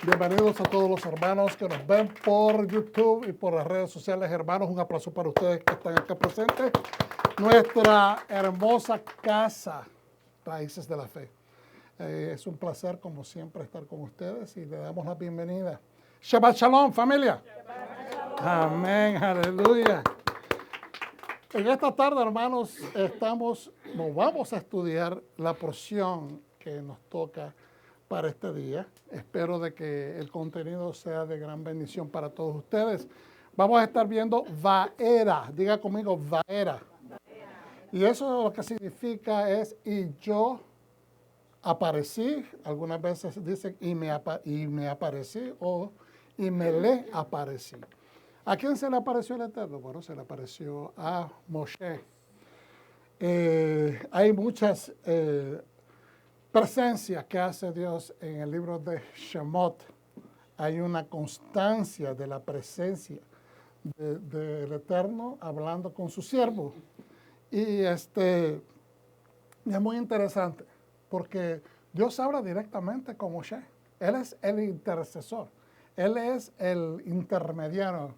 Bienvenidos a todos los hermanos que nos ven por YouTube y por las redes sociales. Hermanos, un aplauso para ustedes que están acá presentes. Nuestra hermosa casa, Raíces de la Fe. Es un placer, como siempre, estar con ustedes y le damos la bienvenida. Shabbat Shalom, familia. Shabbat Shalom. Amén, aleluya. En esta tarde, hermanos, vamos a estudiar la porción que nos toca para este día. Espero de que el contenido sea de gran bendición para todos ustedes. Vamos a estar viendo Vaera. Diga conmigo, Vaera. Y eso lo que significa es, y yo aparecí. Algunas veces dicen, y me aparecí, o y me le aparecí. ¿A quién se le apareció el Eterno? Bueno, se le apareció a Moshe. Hay muchas presencias que hace Dios en el libro de Shemot. Hay una constancia de la presencia del Eterno hablando con su siervo. Y es muy interesante porque Dios habla directamente con Moshe. Él es el intercesor. Él es el intermediario,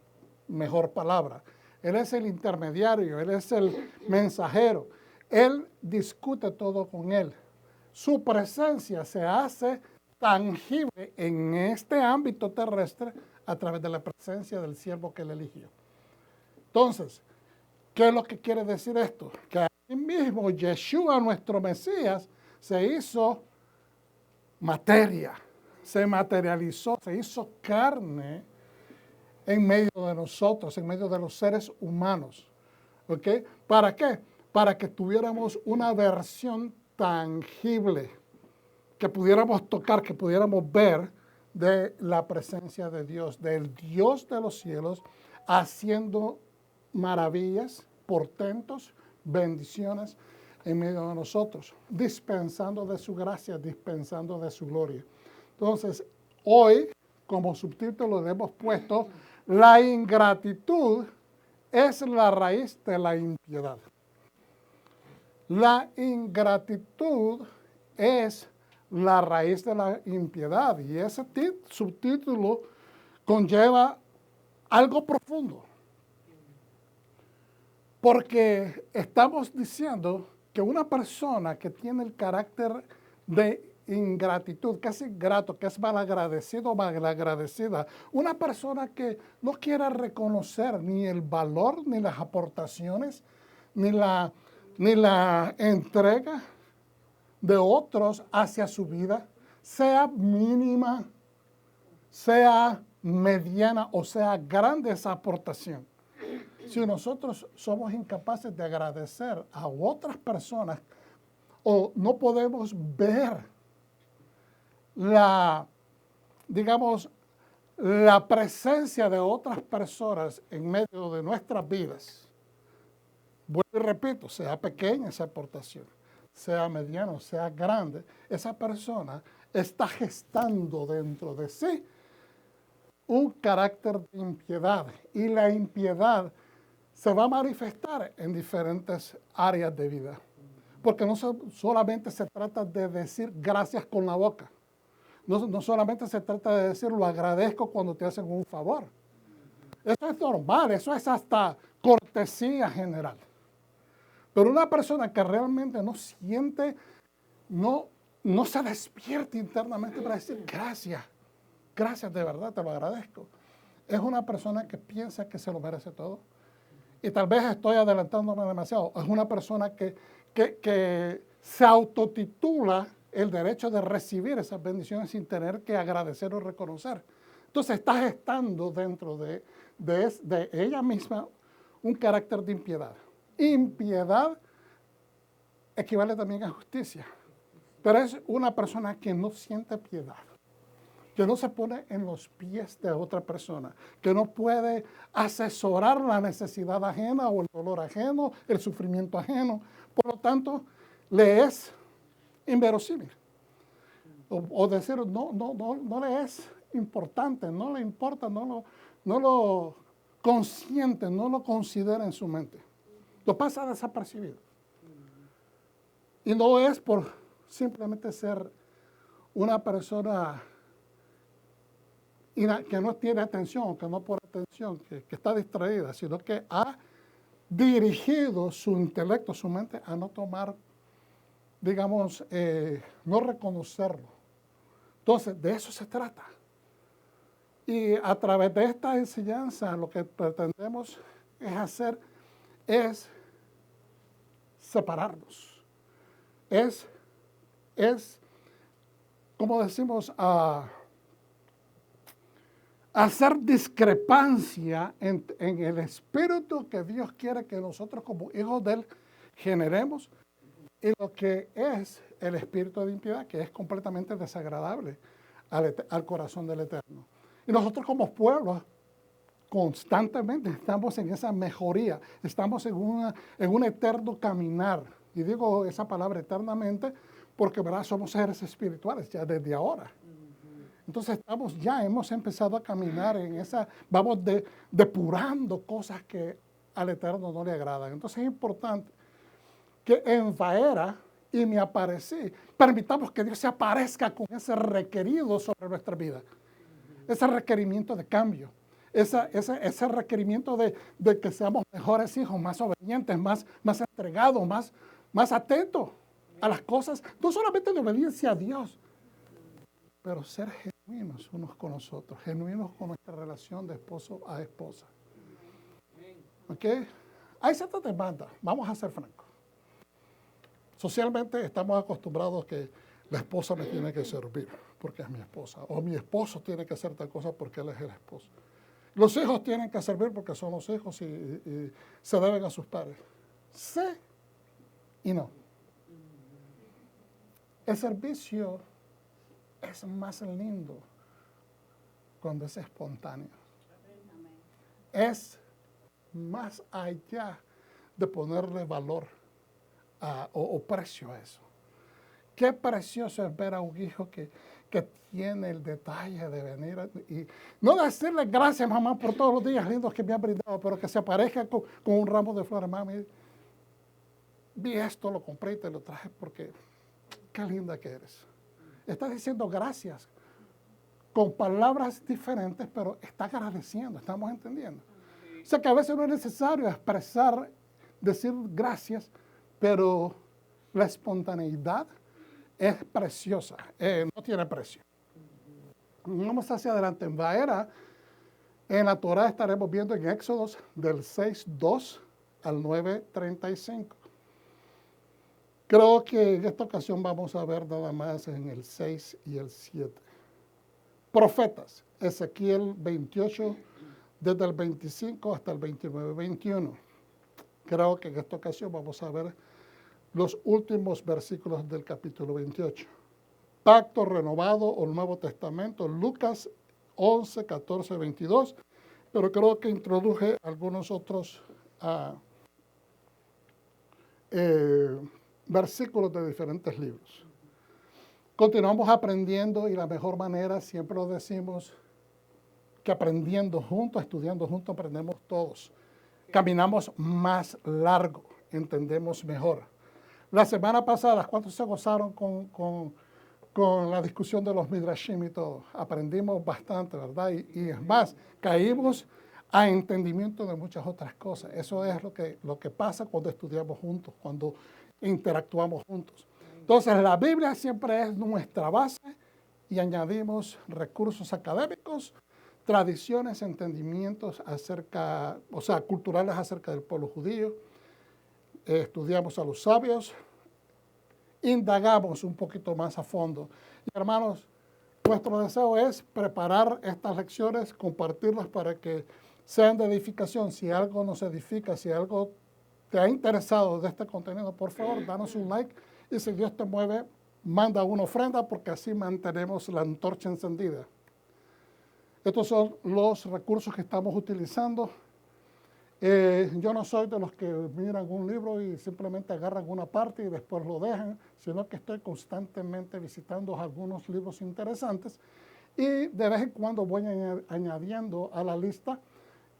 mejor palabra. Él es el intermediario, él es el mensajero. Él discute todo con él. Su presencia se hace tangible en este ámbito terrestre a través de la presencia del siervo que él eligió. Entonces, ¿qué es lo que quiere decir esto? Que ahí mismo Yeshua, nuestro Mesías, se hizo materia, se materializó, se hizo carne en medio de nosotros, en medio de los seres humanos. ¿Ok? ¿Para qué? Para que tuviéramos una versión tangible, que pudiéramos tocar, que pudiéramos ver de la presencia de Dios, del Dios de los cielos, haciendo maravillas, portentos, bendiciones en medio de nosotros, dispensando de su gracia, dispensando de su gloria. Entonces, hoy, como subtítulo le hemos puesto, la ingratitud es la raíz de la impiedad. La ingratitud es la raíz de la impiedad. Y ese subtítulo conlleva algo profundo. Porque estamos diciendo que una persona que tiene el carácter de ingratitud, que es ingrato, que es malagradecido o malagradecida, una persona que no quiere reconocer ni el valor, ni las aportaciones, ni la entrega de otros hacia su vida, sea mínima, sea mediana o sea grande esa aportación. Si nosotros somos incapaces de agradecer a otras personas o no podemos ver la presencia de otras personas en medio de nuestras vidas, vuelvo y repito, sea pequeña esa aportación, sea mediana, sea grande, esa persona está gestando dentro de sí un carácter de impiedad. Y la impiedad se va a manifestar en diferentes áreas de vida. Porque no solamente se trata de decir gracias con la boca. No solamente se trata de decir lo agradezco cuando te hacen un favor. Eso es normal, eso es hasta cortesía general. Pero una persona que realmente no siente, no se despierta internamente para decir gracias, gracias de verdad, te lo agradezco. Es una persona que piensa que se lo merece todo. Y tal vez estoy adelantándome demasiado. Es una persona que se autotitula el derecho de recibir esas bendiciones sin tener que agradecer o reconocer. Entonces está gestando dentro de ella misma un carácter de impiedad. Impiedad equivale también a justicia. Pero es una persona que no siente piedad, que no se pone en los pies de otra persona, que no puede asesorar la necesidad ajena o el dolor ajeno, el sufrimiento ajeno. Por lo tanto, le es inverosímil. O decir, no le es importante, no le importa, no lo consiente, no lo considera en su mente. Lo pasa desapercibido. Y no es por simplemente ser una persona y que no tiene atención, que no pone atención, que está distraída, sino que ha dirigido su intelecto, su mente, a no tomar, digamos, no reconocerlo. Entonces, de eso se trata. Y a través de esta enseñanza, lo que pretendemos es separarnos. Es como decimos, hacer discrepancia en el espíritu que Dios quiere que nosotros como hijos de Él generemos y lo que es el espíritu de impiedad, que es completamente desagradable al corazón del Eterno. Y nosotros como pueblo constantemente estamos en esa mejoría, estamos en un eterno caminar. Y digo esa palabra eternamente porque, ¿verdad?, somos seres espirituales ya desde ahora. Entonces hemos empezado a caminar en esa, vamos depurando cosas que al Eterno no le agradan. Entonces es importante que en Vaera y me aparecí, permitamos que Dios se aparezca con ese requerido sobre nuestra vida, ese requerimiento de cambio, ese requerimiento de que seamos mejores hijos, más obedientes, más entregados, más atentos a las cosas, no solamente de obediencia a Dios, pero ser genuinos unos con los otros, genuinos con nuestra relación de esposo a esposa. ¿Ok? Hay ciertas demandas, vamos a ser francos. Socialmente estamos acostumbrados que la esposa me tiene que servir porque es mi esposa, o mi esposo tiene que hacer tal cosa porque él es el esposo. Los hijos tienen que servir porque son los hijos y se deben a sus padres. Sí y no. El servicio es más lindo cuando es espontáneo. Es más allá de ponerle valor o precio a eso. Qué precioso es ver a un hijo que tiene el detalle de venir y no decirle gracias, mamá, por todos los días lindos que me han brindado, pero que se aparezca con un ramo de flores. Mami, vi esto, lo compré y te lo traje porque qué linda que eres. Está diciendo gracias con palabras diferentes, pero está agradeciendo, estamos entendiendo. O sea que a veces no es necesario expresar, decir gracias, pero la espontaneidad es preciosa, no tiene precio. Vamos hacia adelante. En Vaera, en la Torah estaremos viendo en Éxodos del 6:2 al 9:35. Creo que en esta ocasión vamos a ver nada más en el 6 y el 7. Profetas, Ezequiel 28, desde el 25 hasta el 29-21. Creo que en esta ocasión vamos a ver los últimos versículos del capítulo 28. Pacto renovado o Nuevo Testamento, Lucas 11, 14, 22. Pero creo que introduje algunos otros versículos de diferentes libros. Continuamos aprendiendo y la mejor manera, siempre lo decimos, que aprendiendo juntos, estudiando juntos, aprendemos todos. Caminamos más largo, entendemos mejor. La semana pasada, ¿cuántos se gozaron con la discusión de los Midrashim y todo? Aprendimos bastante, ¿verdad? Y es más, caímos a entendimiento de muchas otras cosas. Eso es lo que pasa cuando estudiamos juntos, cuando interactuamos juntos. Entonces, la Biblia siempre es nuestra base y añadimos recursos académicos, tradiciones, entendimientos culturales acerca del pueblo judío. Estudiamos a los sabios, indagamos un poquito más a fondo. Y hermanos, nuestro deseo es preparar estas lecciones, compartirlas para que sean de edificación. Si algo nos edifica, si algo te ha interesado de este contenido, por favor, danos un like. Y si Dios te mueve, manda una ofrenda porque así mantenemos la antorcha encendida. Estos son los recursos que estamos utilizando. Yo no soy de los que miran un libro y simplemente agarran una parte y después lo dejan, sino que estoy constantemente visitando algunos libros interesantes y de vez en cuando voy añadiendo a la lista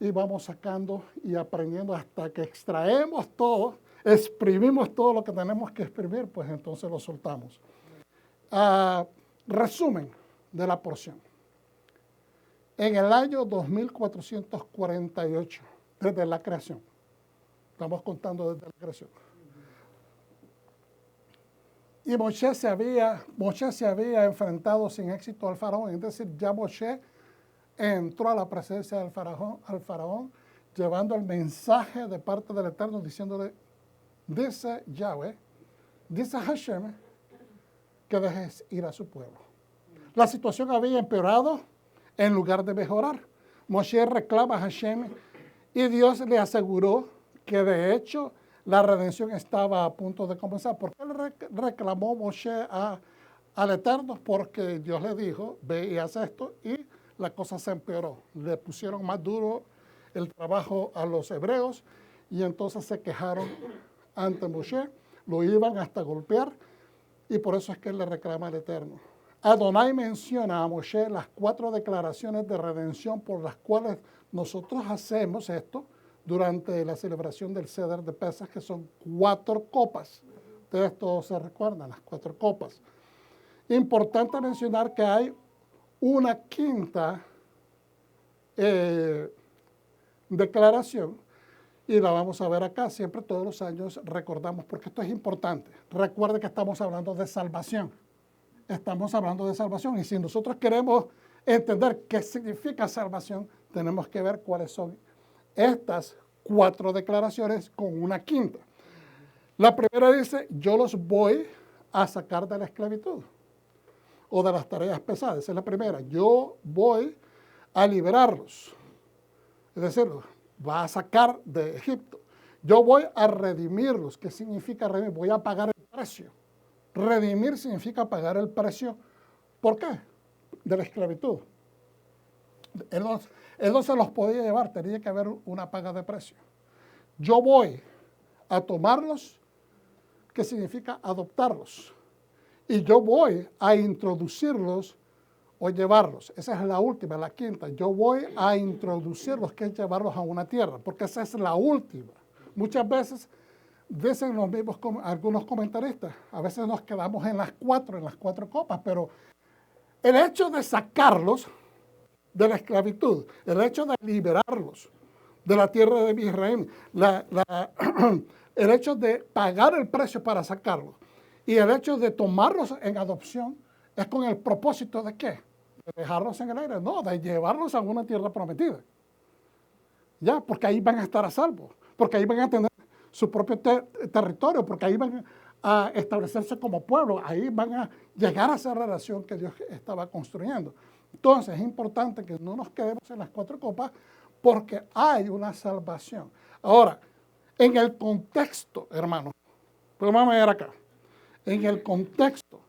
y vamos sacando y aprendiendo hasta que extraemos todo, exprimimos todo lo que tenemos que exprimir, pues entonces lo soltamos. Resumen de la porción. en el año 2448, desde la creación. Estamos contando desde la creación. Y Moshe se había enfrentado sin éxito al faraón. Es decir, ya Moshe entró a la presencia del faraón, llevando el mensaje de parte del Eterno, diciéndole, dice Yahweh, dice Hashem, que dejes ir a su pueblo. La situación había empeorado en lugar de mejorar. Moshe reclama a Hashem y Dios le aseguró que de hecho la redención estaba a punto de comenzar. ¿Por qué le reclamó Moshe al Eterno? Porque Dios le dijo, ve y haz esto, y la cosa se empeoró. Le pusieron más duro el trabajo a los hebreos y entonces se quejaron ante Moshe, lo iban hasta golpear, y por eso es que él le reclama al Eterno. Adonai menciona a Moshe las 4 declaraciones de redención por las cuales nosotros hacemos esto durante la celebración del Seder de Pesach, que son 4 copas. Ustedes todos se recuerdan, las 4 copas. Importante mencionar que hay una 5ª declaración, y la vamos a ver acá. Siempre todos los años recordamos, porque esto es importante. Recuerde que estamos hablando de salvación. Estamos hablando de salvación, y si nosotros queremos entender qué significa salvación, tenemos que ver cuáles son estas 4 declaraciones con una 5ª. La primera dice, yo los voy a sacar de la esclavitud o de las tareas pesadas. Esa es la primera. Yo voy a liberarlos. Es decir, va a sacar de Egipto. Yo voy a redimirlos. ¿Qué significa redimir? Voy a pagar el precio. Redimir significa pagar el precio. ¿Por qué? De la esclavitud. Él no se los podía llevar, tenía que haber una paga de precio. Yo voy a tomarlos, ¿qué significa adoptarlos? Y yo voy a introducirlos o llevarlos. Esa es la última, la 5ª. Yo voy a introducirlos, que es llevarlos a una tierra, porque esa es la última. Muchas veces dicen los mismos algunos comentaristas, a veces nos quedamos en las 4 copas, pero el hecho de sacarlos de la esclavitud, el hecho de liberarlos de la tierra de Israel, el hecho de pagar el precio para sacarlos y el hecho de tomarlos en adopción es con el propósito de ¿qué? De dejarlos en el aire, no, de llevarlos a una tierra prometida. Ya, porque ahí van a estar a salvo, porque ahí van a tener su propio territorio, porque ahí van a establecerse como pueblo, ahí van a llegar a esa relación que Dios estaba construyendo. Entonces es importante que no nos quedemos en las 4 copas, porque hay una salvación. Ahora, en el contexto, hermanos, pues vamos a ver acá, en el contexto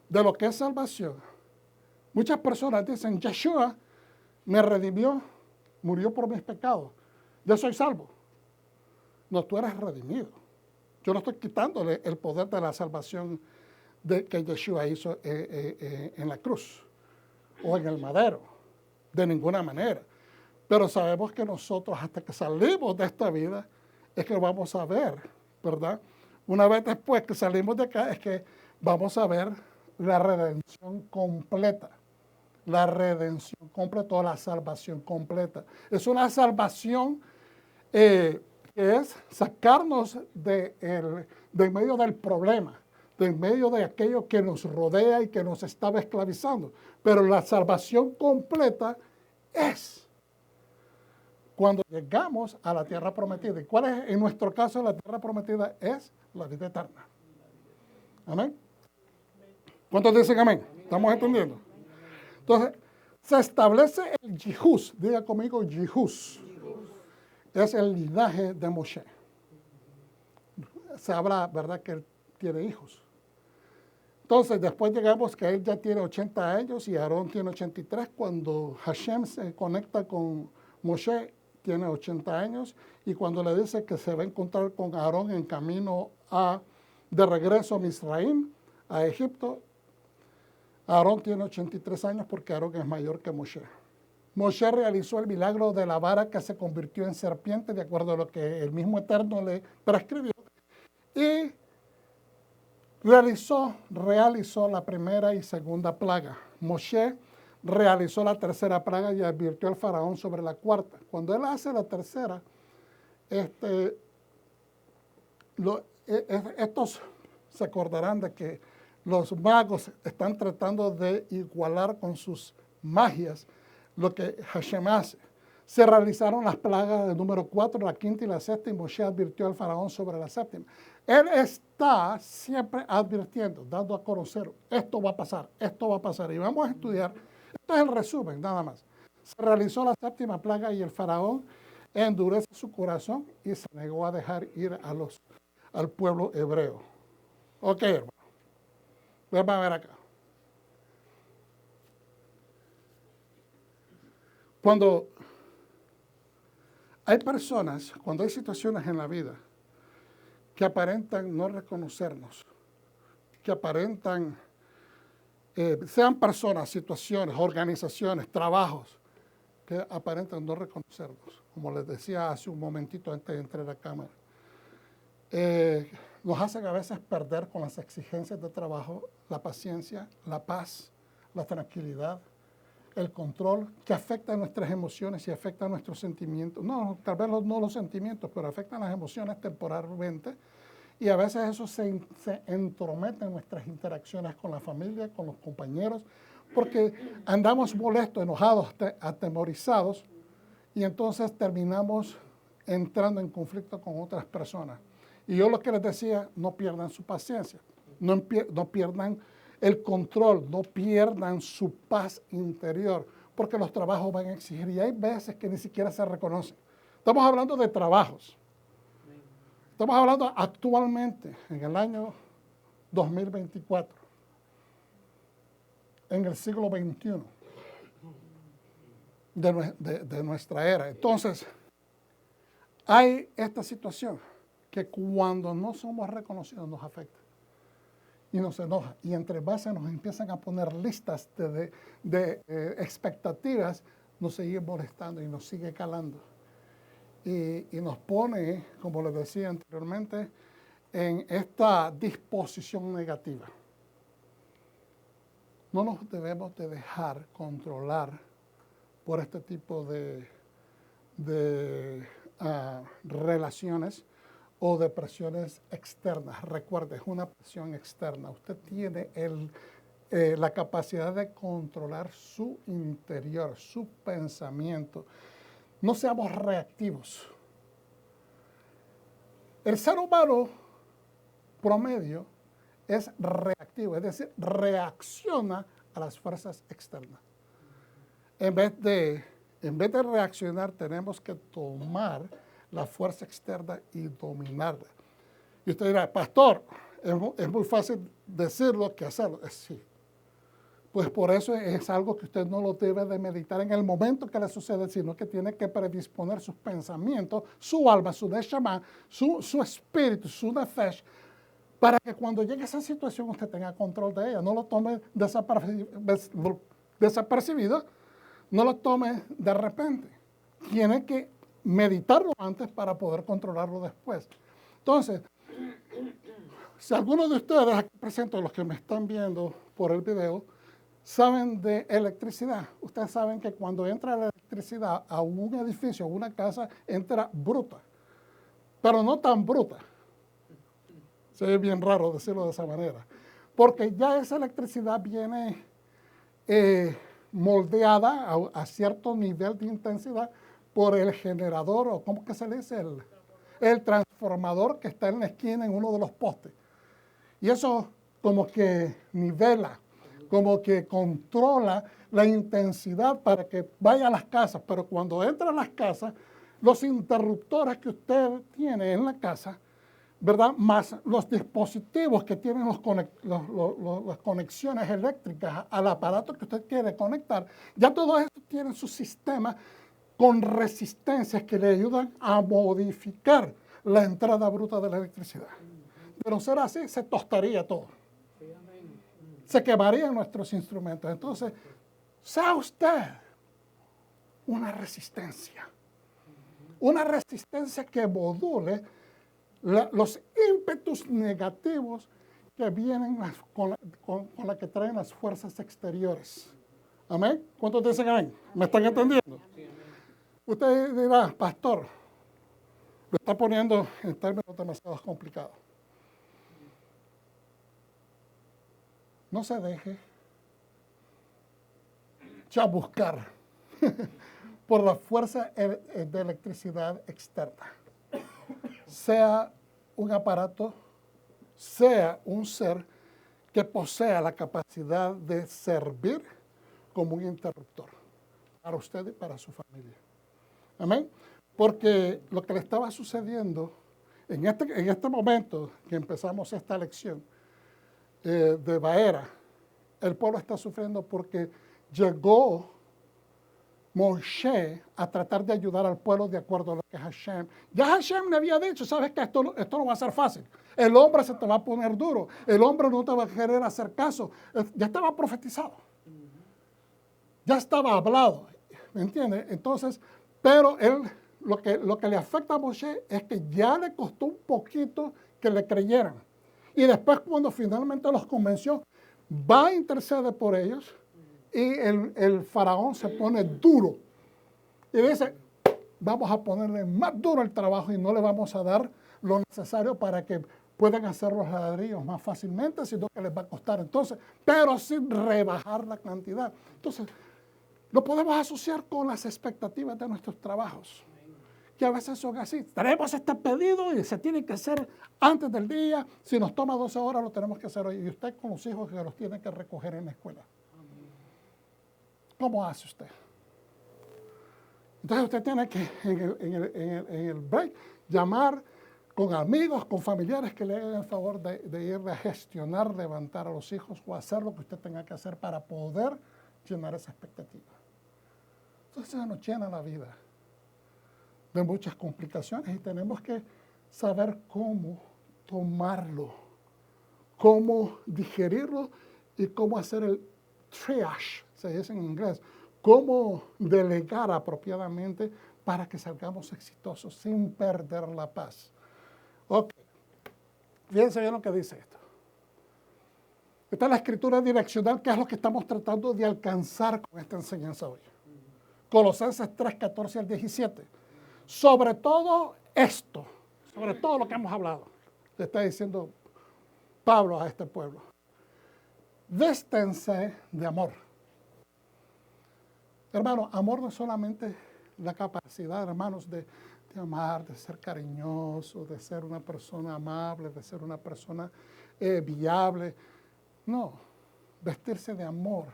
de lo que es salvación, muchas personas dicen, Yeshua me redimió, murió por mis pecados, yo soy salvo. No, tú eres redimido. Yo no estoy quitándole el poder de la salvación que Yeshua hizo en la cruz o en el madero, de ninguna manera. Pero sabemos que nosotros, hasta que salimos de esta vida, es que vamos a ver, ¿verdad? Una vez después que salimos de acá, es que vamos a ver la redención completa. La redención completa o la salvación completa. Es una salvación que es sacarnos de medio del problema, de medio de aquello que nos rodea y que nos estaba esclavizando. Pero la salvación completa es cuando llegamos a la tierra prometida. ¿Y cuál es, en nuestro caso, la tierra prometida? Es la vida eterna. ¿Amén? ¿Cuántos dicen amén? ¿Estamos entendiendo? Entonces, se establece el Yihus. Diga conmigo, Yihus. Es el linaje de Moshe. Se habla, ¿verdad?, que él tiene hijos. Entonces, después llegamos que él ya tiene 80 años y Aarón tiene 83. Cuando Hashem se conecta con Moshe, tiene 80 años. Y cuando le dice que se va a encontrar con Aarón en camino de regreso a Misraim, a Egipto, Aarón tiene 83 años porque Aarón es mayor que Moshe. Moshe realizó el milagro de la vara que se convirtió en serpiente, de acuerdo a lo que el mismo Eterno le prescribió. Y realizó la primera y segunda plaga. Moshe realizó la tercera plaga y advirtió al faraón sobre la cuarta. Cuando él hace la tercera, estos se acordarán de que los magos están tratando de igualar con sus magias lo que Hashem hace. Se realizaron las plagas del número 4, la quinta y la sexta, y Moshe advirtió al faraón sobre la séptima. Él está siempre advirtiendo, dando a conocer, esto va a pasar, esto va a pasar. Y vamos a estudiar, esto es el resumen, nada más. Se realizó la séptima plaga y el faraón endurece su corazón y se negó a dejar ir al pueblo hebreo. Ok, hermano. Vamos a ver acá. Cuando hay personas, cuando hay situaciones en la vida que aparentan no reconocernos, que aparentan, sean personas, situaciones, organizaciones, trabajos, que aparentan no reconocernos, como les decía hace un momentito antes de entrar a la cámara. Nos hacen a veces perder con las exigencias de trabajo la paciencia, la paz, la tranquilidad, el control, que afecta nuestras emociones y afecta nuestros sentimientos. No, tal vez no los sentimientos, pero afectan las emociones temporalmente. Y a veces eso se entromete en nuestras interacciones con la familia, con los compañeros, porque andamos molestos, enojados, atemorizados, y entonces terminamos entrando en conflicto con otras personas. Y yo lo que les decía, no pierdan su paciencia, no pierdan el control, no pierdan su paz interior, porque los trabajos van a exigir, y hay veces que ni siquiera se reconocen. Estamos hablando de trabajos. Estamos hablando actualmente, en el año 2024, en el siglo XXI de nuestra era. Entonces, hay esta situación que cuando no somos reconocidos nos afecta y nos enoja. Y entre base nos empiezan a poner listas de expectativas, nos sigue molestando y nos sigue calando. Y nos pone, como les decía anteriormente, en esta disposición negativa. No nos debemos de dejar controlar por este tipo de relaciones o de presiones externas. Recuerde, es una presión externa. Usted tiene la capacidad de controlar su interior, su pensamiento. No seamos reactivos. El ser humano promedio es reactivo, es decir, reacciona a las fuerzas externas. En vez de reaccionar, tenemos que tomar la fuerza externa y dominarla. Y usted dirá, pastor, es muy fácil decirlo que hacerlo. Sí. Pues por eso es algo que usted no lo debe de meditar en el momento que le sucede, sino que tiene que predisponer sus pensamientos, su alma, su neshama, su espíritu, su nefesh, para que cuando llegue esa situación usted tenga control de ella. No lo tome desapercibido, no lo tome de repente. Tiene que meditarlo antes para poder controlarlo después. Entonces, si alguno de ustedes aquí presentes, los que me están viendo por el video, saben de electricidad, ustedes saben que cuando entra la electricidad a un edificio, a una casa, entra bruta, pero no tan bruta. Se ve bien raro decirlo de esa manera, porque ya esa electricidad viene moldeada a cierto nivel de intensidad por el generador, o ¿cómo que se le dice? El transformador que está en la esquina en uno de los postes. Y eso como que nivela, como que controla la intensidad para que vaya a las casas. Pero cuando entra a las casas, los interruptores que usted tiene en la casa, ¿verdad? Más los dispositivos que tienen las conexiones eléctricas al aparato que usted quiere conectar, ya todo eso tiene su sistema con resistencias que le ayudan a modificar la entrada bruta de la electricidad. De no ser así, se tostaría todo. Se quemarían nuestros instrumentos. Entonces, sea usted una resistencia que module los ímpetus negativos que vienen con la que traen las fuerzas exteriores ¿Amén? ¿Cuántos dicen amén? ¿Me están entendiendo? Usted dirá, pastor, lo está poniendo en términos demasiado complicados. No se deje buscar por la fuerza de electricidad externa. Sea un aparato, sea un ser que posea la capacidad de servir como un interruptor para usted y para su familia. Amén. Porque lo que le estaba sucediendo en este momento que empezamos esta lección de Baera, el pueblo está sufriendo porque llegó Moshe a tratar de ayudar al pueblo de acuerdo a lo que Hashem. Ya Hashem le había dicho, sabes que esto no va a ser fácil. El hombre se te va a poner duro. El hombre no te va a querer hacer caso. Ya estaba profetizado. Ya estaba hablado. ¿Me entiendes? Entonces, pero él, lo que le afecta a Moshe es que ya le costó un poquito que le creyeran. Y después cuando finalmente los convenció, va a interceder por ellos y el faraón se pone duro. Y dice, vamos a ponerle más duro el trabajo y no le vamos a dar lo necesario para que puedan hacer los ladrillos más fácilmente, sino que les va a costar entonces, pero sin rebajar la cantidad. Entonces, lo podemos asociar con las expectativas de nuestros trabajos, que a veces son así. Tenemos este pedido y se tiene que hacer antes del día. Si nos toma 12 horas, lo tenemos que hacer hoy. Y usted con los hijos que los tiene que recoger en la escuela. ¿Cómo hace usted? Entonces usted tiene que en el break llamar con amigos, con familiares que le hagan el favor de ir a gestionar, levantar a los hijos o hacer lo que usted tenga que hacer para poder llenar esa expectativa. Entonces se nos llena la vida de muchas complicaciones y tenemos que saber cómo tomarlo, cómo digerirlo y cómo hacer el triage, se dice en inglés, cómo delegar apropiadamente para que salgamos exitosos sin perder la paz. Ok, fíjense bien lo que dice esto. Esta es la escritura direccional, que es lo que estamos tratando de alcanzar con esta enseñanza hoy. Colosenses 3, 14 al 17. Sobre todo esto, sobre todo lo que hemos hablado, le está diciendo Pablo a este pueblo. Véstense de amor. Hermano, amor no es solamente la capacidad, hermanos, de amar, de ser cariñoso, de ser una persona amable, de ser una persona viable. No, vestirse de amor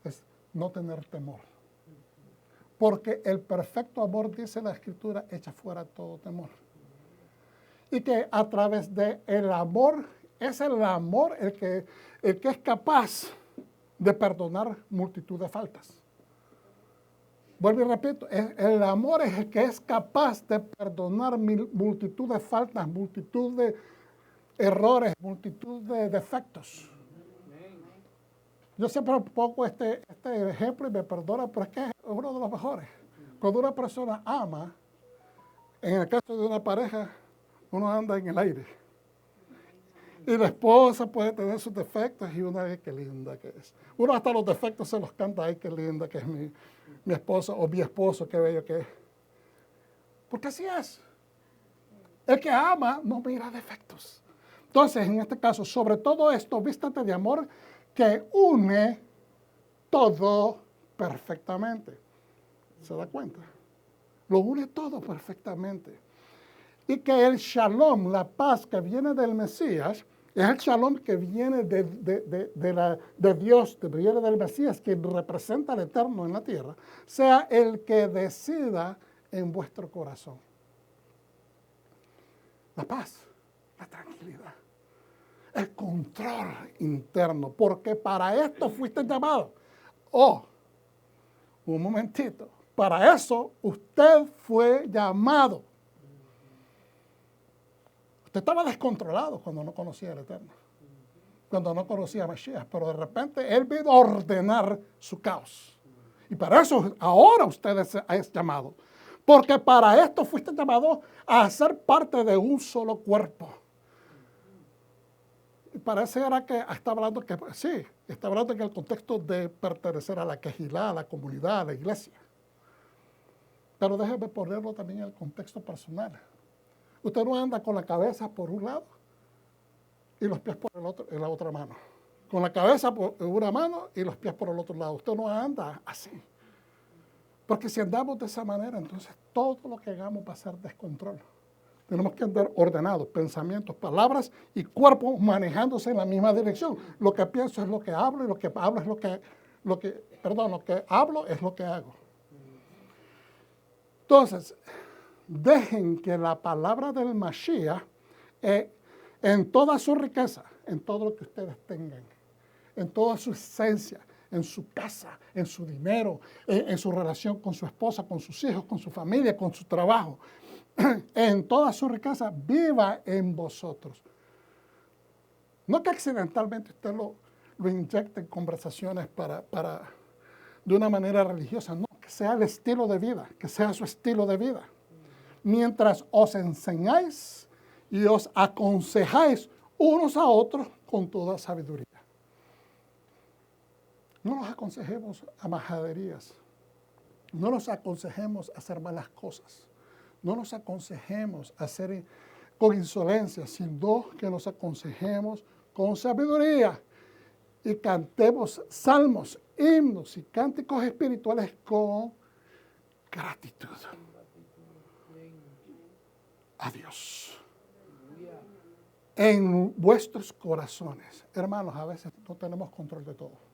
es no tener temor. Porque el perfecto amor, dice la Escritura, echa fuera todo temor. Y que a través del amor, es el amor el que es capaz de perdonar multitud de faltas. Vuelvo y repito, el amor es el que es capaz de perdonar multitud de faltas, multitud de errores, multitud de defectos. Yo siempre pongo este ejemplo y me perdona, pero es que es uno de los mejores. Cuando una persona ama, en el caso de una pareja, uno anda en el aire. Y la esposa puede tener sus defectos y uno ve qué linda que es. Uno hasta los defectos se los canta, ay, qué linda que es mi esposa o mi esposo, qué bello que es. Porque así es. El que ama no mira defectos. Entonces, en este caso, sobre todo esto, vístate de amor que une todo perfectamente. ¿Se da cuenta? Lo une todo perfectamente. Y que el shalom, la paz que viene del Mesías, es el shalom que viene de Dios, que viene del Mesías, que representa al Eterno en la tierra, sea el que decida en vuestro corazón. La paz, la tranquilidad, el control interno, porque para esto fuiste llamado. Oh, un momentito, para eso usted fue llamado. Usted estaba descontrolado cuando no conocía al Eterno, cuando no conocía a Mesías, pero de repente Él vino a ordenar su caos. Y para eso ahora usted es llamado, porque para esto fuiste llamado a ser parte de un solo cuerpo. pareciera que está hablando que, sí, está hablando en el contexto de pertenecer a la quejilá, a la comunidad, a la iglesia. Pero déjeme ponerlo también en el contexto personal. Usted no anda con la cabeza por un lado y los pies por el otro, en la otra mano. Con la cabeza por una mano y los pies por el otro lado. Usted no anda así. Porque si andamos de esa manera, entonces todo lo que hagamos va a ser descontrol. Tenemos que andar ordenados, pensamientos, palabras y cuerpo manejándose en la misma dirección. Lo que pienso es lo que hablo y lo que hablo es lo que hablo es lo que hago. Entonces, dejen que la palabra del Mashiach, en toda su riqueza, en todo lo que ustedes tengan, en toda su esencia, en su casa, en su dinero, en su relación con su esposa, con sus hijos, con su familia, con su trabajo, en toda su riqueza, viva en vosotros. No que accidentalmente usted lo inyecte en conversaciones de una manera religiosa, no, que sea el estilo de vida, que sea su estilo de vida. Mientras os enseñáis y os aconsejáis unos a otros con toda sabiduría. No nos aconsejemos a majaderías, no nos aconsejemos a hacer malas cosas, no nos aconsejemos a hacer con insolencia, sino que nos aconsejemos con sabiduría y cantemos salmos, himnos y cánticos espirituales con gratitud a Dios. En vuestros corazones. Hermanos, a veces no tenemos control de todo.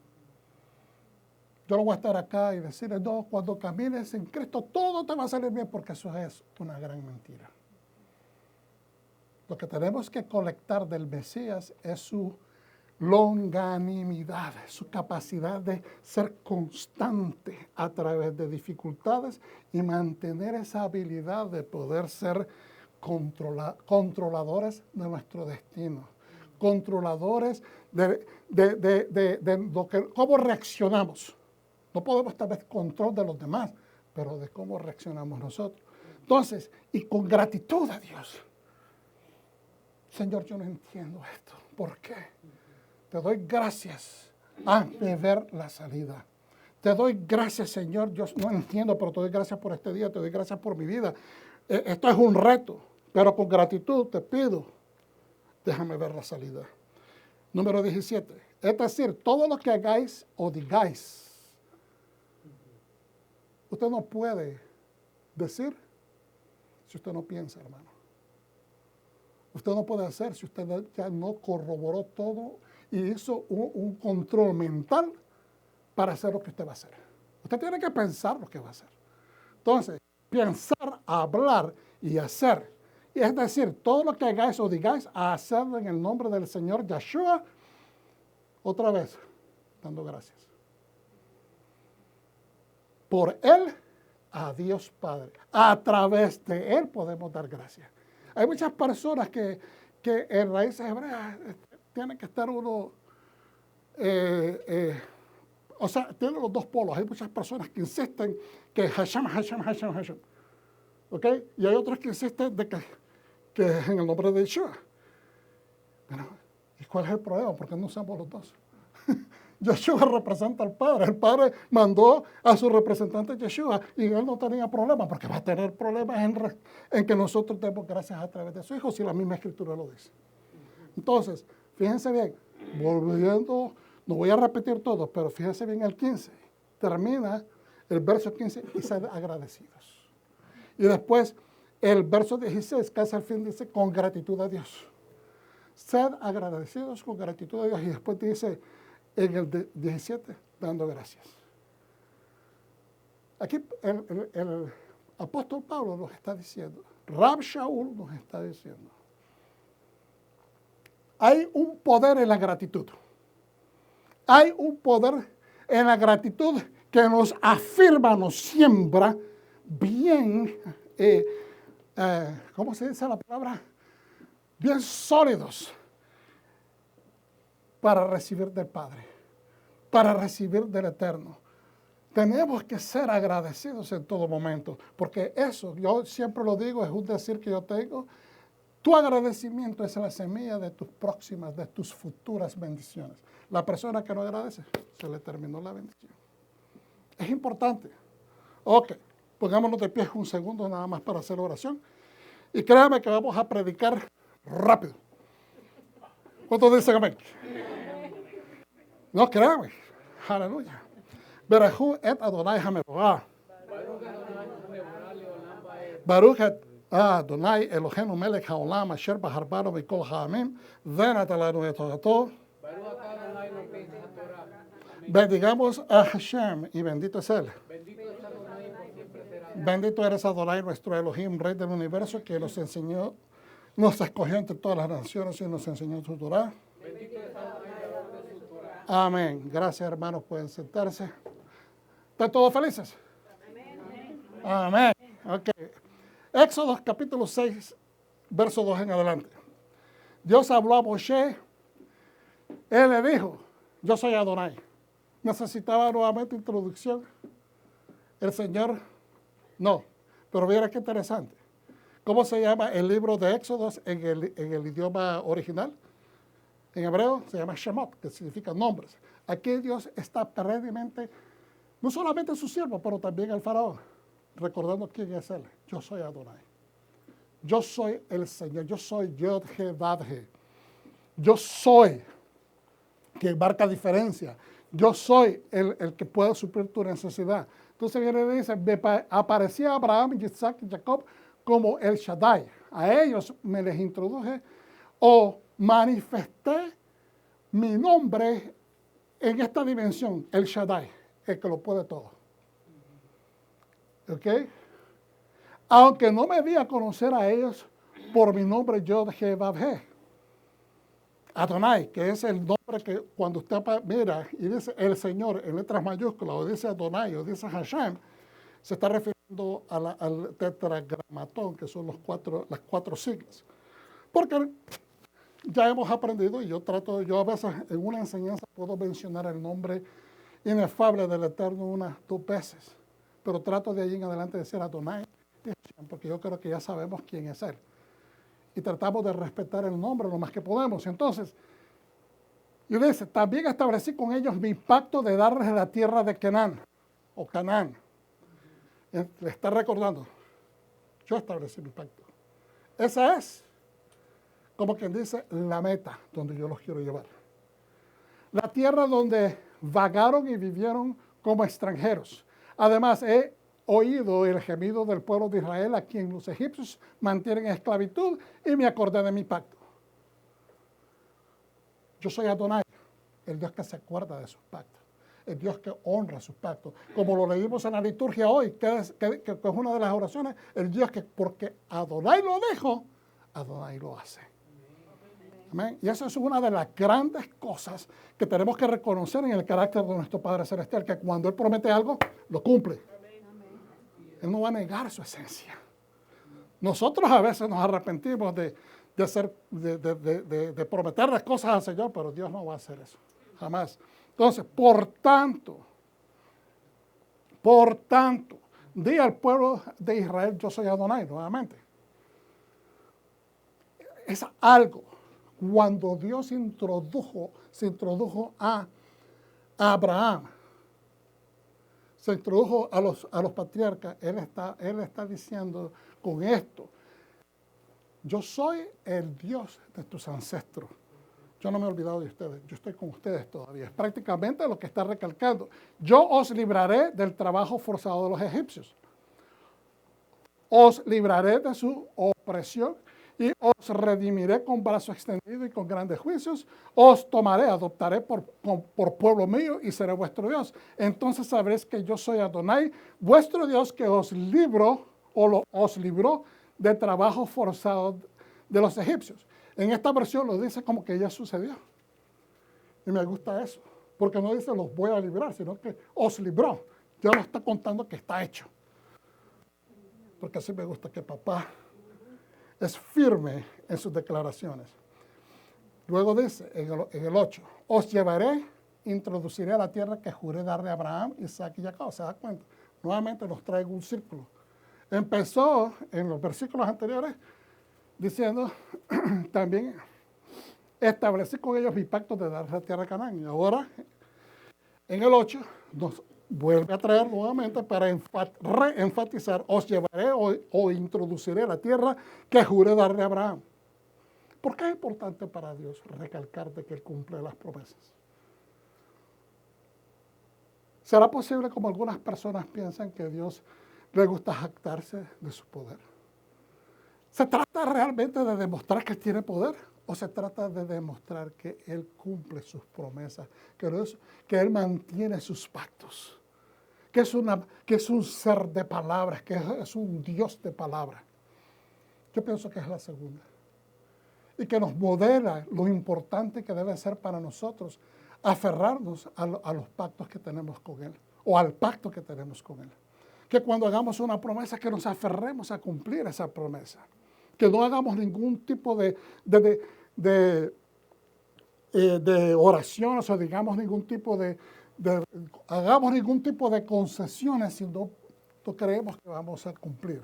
Yo no voy a estar acá y decirles, no, cuando camines en Cristo todo te va a salir bien, porque eso es una gran mentira. Lo que tenemos que colectar del Mesías es su longanimidad, su capacidad de ser constante a través de dificultades y mantener esa habilidad de poder ser controladores de nuestro destino, controladores de lo que, cómo reaccionamos. No podemos tal vez control de los demás, pero de cómo reaccionamos nosotros. Entonces, y con gratitud a Dios. Señor, yo no entiendo esto. ¿Por qué? Te doy gracias antes de ver la salida. Te doy gracias, Señor. Yo no entiendo, pero te doy gracias por este día. Te doy gracias por mi vida. Esto es un reto, pero con gratitud te pido, déjame ver la salida. Número 17. Es decir, todo lo que hagáis o digáis, usted no puede decir si usted no piensa, hermano. Usted no puede hacer si usted ya no corroboró todo y hizo un control mental para hacer lo que usted va a hacer. Usted tiene que pensar lo que va a hacer. Entonces, pensar, hablar y hacer. Y es decir, todo lo que hagáis o digáis, hacerlo en el nombre del Señor Yeshua, otra vez, dando gracias. Por Él, a Dios Padre. A través de Él podemos dar gracias. Hay muchas personas que en raíces hebreas tienen que estar uno, o sea, tienen los dos polos. Hay muchas personas que insisten que Hashem, Hashem, Hashem, Hashem. ¿Ok? Y hay otros que insisten de que en el nombre de Yeshua. Bueno, ¿y cuál es el problema? ¿Por qué no usamos los dos? Yeshua representa al Padre. El Padre mandó a su representante Yeshua y él no tenía problema, porque va a tener problemas en que nosotros demos gracias a través de su Hijo, si la misma Escritura lo dice. Entonces, fíjense bien, volviendo, no voy a repetir todo, pero fíjense bien el 15. Termina el verso 15 y sed agradecidos. Y después el verso 16, casi al fin, dice con gratitud a Dios. Sed agradecidos con gratitud a Dios. Y después dice en el 17, dando gracias. Aquí el apóstol Pablo nos está diciendo, Rab Shaul nos está diciendo, hay un poder en la gratitud. Hay un poder en la gratitud que nos afirma, nos siembra bien, ¿cómo se dice la palabra? Bien sólidos para recibir del Padre, para recibir del Eterno. Tenemos que ser agradecidos en todo momento, porque eso, yo siempre lo digo, es un decir que yo tengo, Tu agradecimiento es la semilla de tus próximas, de tus futuras bendiciones. La persona que no agradece, se le terminó la bendición. Es importante. Ok, pongámonos de pie un segundo nada más para hacer la oración. Y créame que vamos a predicar rápido. ¿Cuántos dicen amén? No, créame. Aleluya. Berajú et Adonai Hameborah. Baruch et Adonai Eloheinu melech haolam asher bahar baro mikol ha'amim venat alanu et torato. Bendigamos a Hashem y bendito es Él. Bendito eres Adonai, nuestro Elohim, Rey del universo, que nos enseñó, nos escogió entre todas las naciones y nos enseñó su Torah. Amén. Gracias, hermanos. Pueden sentarse. ¿Están todos felices? Amén. Ok. Éxodo capítulo 6, verso 2 en adelante. Dios habló a Moshe. Él le dijo, yo soy Adonai. Necesitaba nuevamente introducción. El Señor, no. Pero mira qué interesante. ¿Cómo se llama el libro de Éxodos en el idioma original? En hebreo se llama Shemot, que significa nombres. Aquí Dios está previamente, no solamente su siervo, pero también al faraón, recordando quién es Él. Yo soy Adonai. Yo soy el Señor. Yo soy Yod-He-Vav-He. Yo soy, que marca diferencia. Yo soy el que puede suplir tu necesidad. Entonces viene y dice, aparecía Abraham, Isaac y Jacob como el Shaddai. A ellos me les introduje o manifesté mi nombre en esta dimensión, el Shaddai, el que lo puede todo. ¿Ok? Aunque no me di a conocer a ellos por mi nombre Yod-He-Vav-He. Adonai, que es el nombre que cuando usted mira y dice el Señor en letras mayúsculas, o dice Adonai, o dice Hashem, se está refiriendo al tetragramatón, que son las cuatro siglas. Porque ya hemos aprendido, y yo a veces en una enseñanza puedo mencionar el nombre inefable del Eterno unas 2 veces, pero trato de allí en adelante de decir Adonai, porque yo creo que ya sabemos quién es Él. Y tratamos de respetar el nombre lo más que podemos. Entonces, y dice, también establecí con ellos mi pacto de darles la tierra de Canaán, o Canaán. Le está recordando, yo establecí mi pacto. Esa es, como quien dice, la meta donde yo los quiero llevar. La tierra donde vagaron y vivieron como extranjeros. Además, he oído el gemido del pueblo de Israel, a quien los egipcios mantienen en esclavitud, y me acordé de mi pacto. Yo soy Adonai, el Dios que se acuerda de sus pactos, el Dios que honra sus pactos. Como lo leímos en la liturgia hoy, que es una de las oraciones, el Dios que porque Adonai lo dijo, Adonai lo hace. Amén. Y eso es una de las grandes cosas que tenemos que reconocer en el carácter de nuestro Padre Celestial, que cuando Él promete algo, lo cumple. Él no va a negar su esencia. Nosotros a veces nos arrepentimos de prometer las cosas al Señor, pero Dios no va a hacer eso. Jamás. Entonces, por tanto, di al pueblo de Israel, yo soy Adonai, nuevamente. Es algo. Cuando Dios se introdujo a Abraham, se introdujo a los patriarcas, él está diciendo con esto, yo soy el Dios de tus ancestros. Yo no me he olvidado de ustedes, yo estoy con ustedes todavía. Es prácticamente lo que está recalcando. Yo os libraré del trabajo forzado de los egipcios. Os libraré de su opresión y os redimiré con brazo extendido y con grandes juicios. Os tomaré, adoptaré por pueblo mío y seré vuestro Dios. Entonces sabréis que yo soy Adonai, vuestro Dios, que os libró de trabajo forzado de los egipcios. En esta versión lo dice como que ya sucedió. Y me gusta eso, porque no dice los voy a librar, sino que os libró. Ya lo está contando que está hecho. Porque así me gusta que papá es firme en sus declaraciones. Luego dice en el 8, os llevaré, introduciré a la tierra que juré darle a Abraham, Isaac y Jacob. ¿Se da cuenta? Nuevamente nos trae un círculo. Empezó en los versículos anteriores diciendo también, establecí con ellos mi pacto de dar la tierra de Canaán. Y ahora, en el 8, nos vuelve a traer nuevamente para reenfatizar, os llevaré o introduciré la tierra que juré darle a Abraham. ¿Por qué es importante para Dios recalcar de que Él cumple las promesas? ¿Será posible, como algunas personas piensan, que Dios le gusta jactarse de su poder? ¿Se trata realmente de demostrar que tiene poder? ¿O se trata de demostrar que Él cumple sus promesas, que Él mantiene sus pactos, que es un ser de palabras, que es un Dios de palabras? Yo pienso que es la segunda. Y que nos modela lo importante que debe ser para nosotros aferrarnos a los pactos que tenemos con Él, o al pacto que tenemos con Él. Que cuando hagamos una promesa, que nos aferremos a cumplir esa promesa. Que no hagamos ningún tipo de oraciones o digamos hagamos ningún tipo de concesiones si no creemos que vamos a cumplir.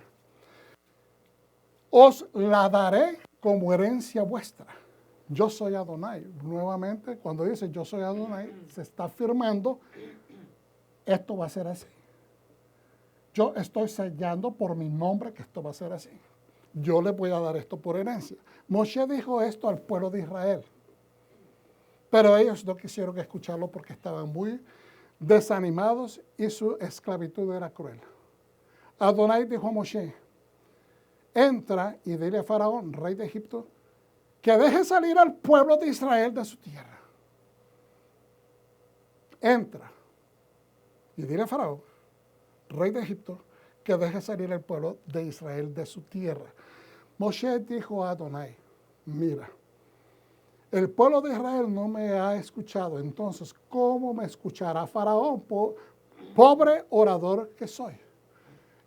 Os la daré como herencia vuestra. Yo soy Adonai. Nuevamente, cuando dice yo soy Adonai, se está afirmando, esto va a ser así. Yo estoy sellando por mi nombre que esto va a ser así. Yo les voy a dar esto por herencia. Moshe dijo esto al pueblo de Israel. Pero ellos no quisieron escucharlo porque estaban muy desanimados y su esclavitud era cruel. Adonai dijo a Moshe, entra y dile a Faraón, rey de Egipto, que deje salir al pueblo de Israel de su tierra. Entra y dile a Faraón, rey de Egipto, que deje salir al pueblo de Israel de su tierra. Moshe dijo a Adonai, mira, el pueblo de Israel no me ha escuchado, entonces, ¿cómo me escuchará Faraón, pobre orador que soy?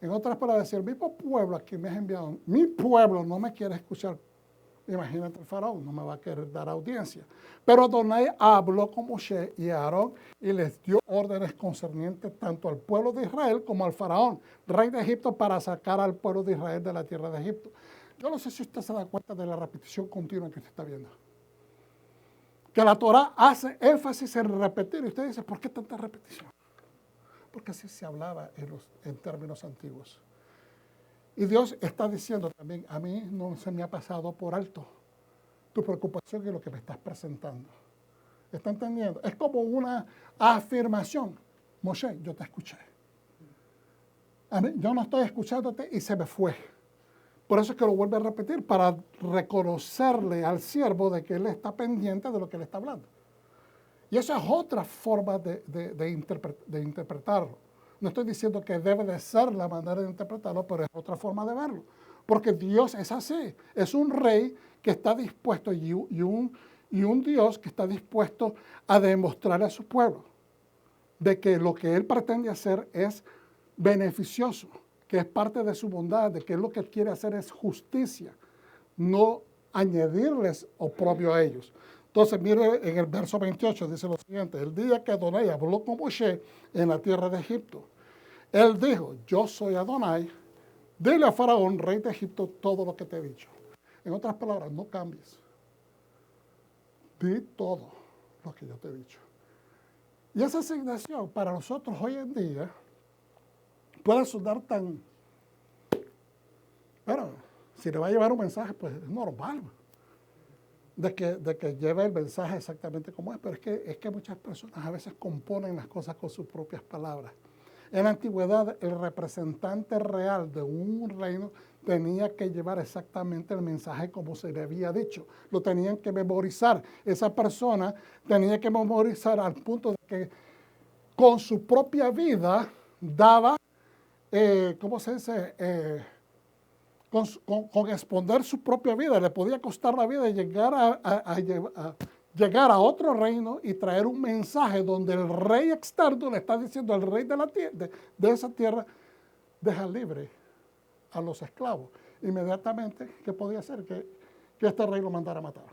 En otras palabras, si el mismo pueblo a quien me has enviado, mi pueblo no me quiere escuchar, imagínate el Faraón, no me va a querer dar audiencia. Pero Adonai habló con Moshe y a Aarón y les dio órdenes concernientes tanto al pueblo de Israel como al Faraón, rey de Egipto, para sacar al pueblo de Israel de la tierra de Egipto. Yo no sé si usted se da cuenta de la repetición continua que usted está viendo. Que la Torah hace énfasis en repetir. Y usted dice, ¿por qué tanta repetición? Porque así se hablaba en términos antiguos. Y Dios está diciendo también, a mí no se me ha pasado por alto tu preocupación y lo que me estás presentando. ¿Está entendiendo? Es como una afirmación. Moshe, yo te escuché. A mí, yo no estoy escuchándote y se me fue. Por eso es que lo vuelve a repetir, para reconocerle al siervo de que él está pendiente de lo que él está hablando. Y esa es otra forma de interpretarlo. No estoy diciendo que debe de ser la manera de interpretarlo, pero es otra forma de verlo. Porque Dios es así. Es un rey que está dispuesto y un Dios que está dispuesto a demostrarle a su pueblo de que lo que él pretende hacer es beneficioso, que es parte de su bondad, de que lo que quiere hacer es justicia, no añadirles oprobio a ellos. Entonces, mire en el verso 28, dice lo siguiente, el día que Adonai habló con Moshe en la tierra de Egipto, él dijo, yo soy Adonai, dile a Faraón, rey de Egipto, todo lo que te he dicho. En otras palabras, no cambies. Di todo lo que yo te he dicho. Y esa asignación para nosotros hoy en día puede sonar tan, bueno, si le va a llevar un mensaje, pues es normal, de que lleve el mensaje exactamente como es, pero es que muchas personas a veces componen las cosas con sus propias palabras. En la antigüedad, el representante real de un reino tenía que llevar exactamente el mensaje como se le había dicho. Lo tenían que memorizar. Esa persona tenía que memorizar al punto de que con su propia vida daba, ¿cómo se dice? Con exponer su propia vida. Le podía costar la vida llegar llegar a otro reino y traer un mensaje donde el rey externo le está diciendo al rey de esa tierra, deja libre a los esclavos. Inmediatamente, ¿qué podía hacer? Que este rey lo mandara a matar.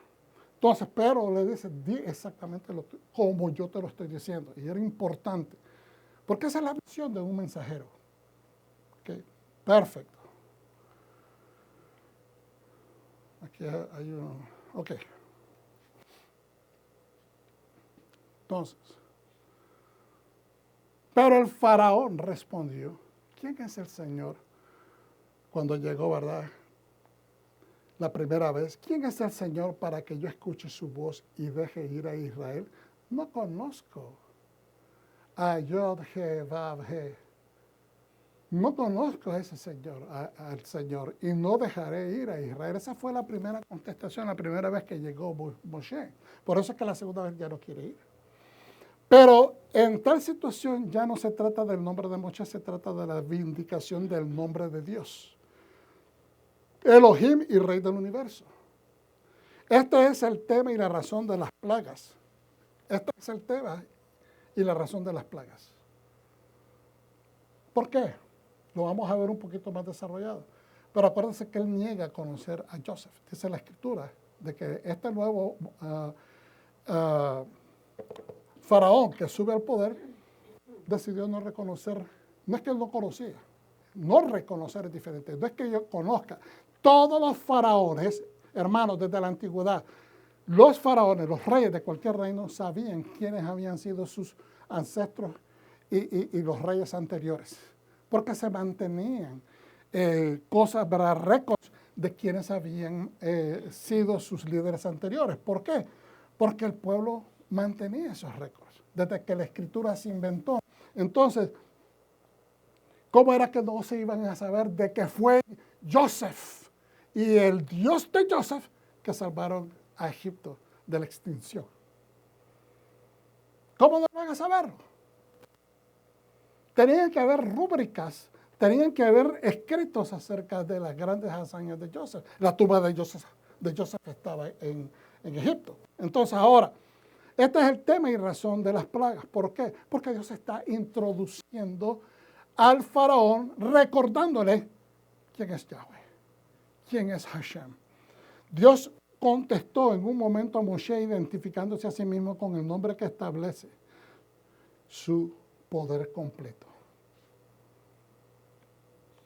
Entonces, pero le dice, di exactamente como yo te lo estoy diciendo. Y era importante, porque esa es la misión de un mensajero. ¿Okay? Perfecto. Aquí hay uno. Ok. Entonces, pero el faraón respondió, ¿quién es el Señor? Cuando llegó, ¿verdad? La primera vez, ¿quién es el Señor para que yo escuche su voz y deje ir a Israel? No conozco a Yod-He-Vav-He. No conozco a ese Señor, al Señor, y no dejaré ir a Israel. Esa fue la primera contestación, la primera vez que llegó Moshe. Por eso es que la segunda vez ya no quiere ir. Pero en tal situación ya no se trata del nombre de Moshe, se trata de la vindicación del nombre de Dios. Elohim y Rey del Universo. Este es el tema y la razón de las plagas. Este es el tema y la razón de las plagas. ¿Por qué? Lo vamos a ver un poquito más desarrollado. Pero acuérdense que él niega a conocer a Joseph. Dice la Escritura de que este nuevo faraón que sube al poder decidió no reconocer. No es que él no conocía. No reconocer es diferente. No es que yo conozca. Todos los faraones, hermanos, desde la antigüedad, los faraones, los reyes de cualquier reino, sabían quiénes habían sido sus ancestros y los reyes anteriores. Porque se mantenían cosas, ¿verdad? Récords de quienes habían sido sus líderes anteriores. ¿Por qué? Porque el pueblo mantenía esos récords desde que la escritura se inventó. Entonces, ¿cómo era que no se iban a saber de que fue Joseph y el Dios de Joseph que salvaron a Egipto de la extinción? ¿Cómo no van a saberlo? Tenían que haber rúbricas, tenían que haber escritos acerca de las grandes hazañas de Joseph. La tumba de Joseph estaba en Egipto. Entonces ahora, este es el tema y razón de las plagas. ¿Por qué? Porque Dios está introduciendo al faraón recordándole quién es Yahweh, quién es Hashem. Dios contestó en un momento a Moshe identificándose a sí mismo con el nombre que establece su poder completo.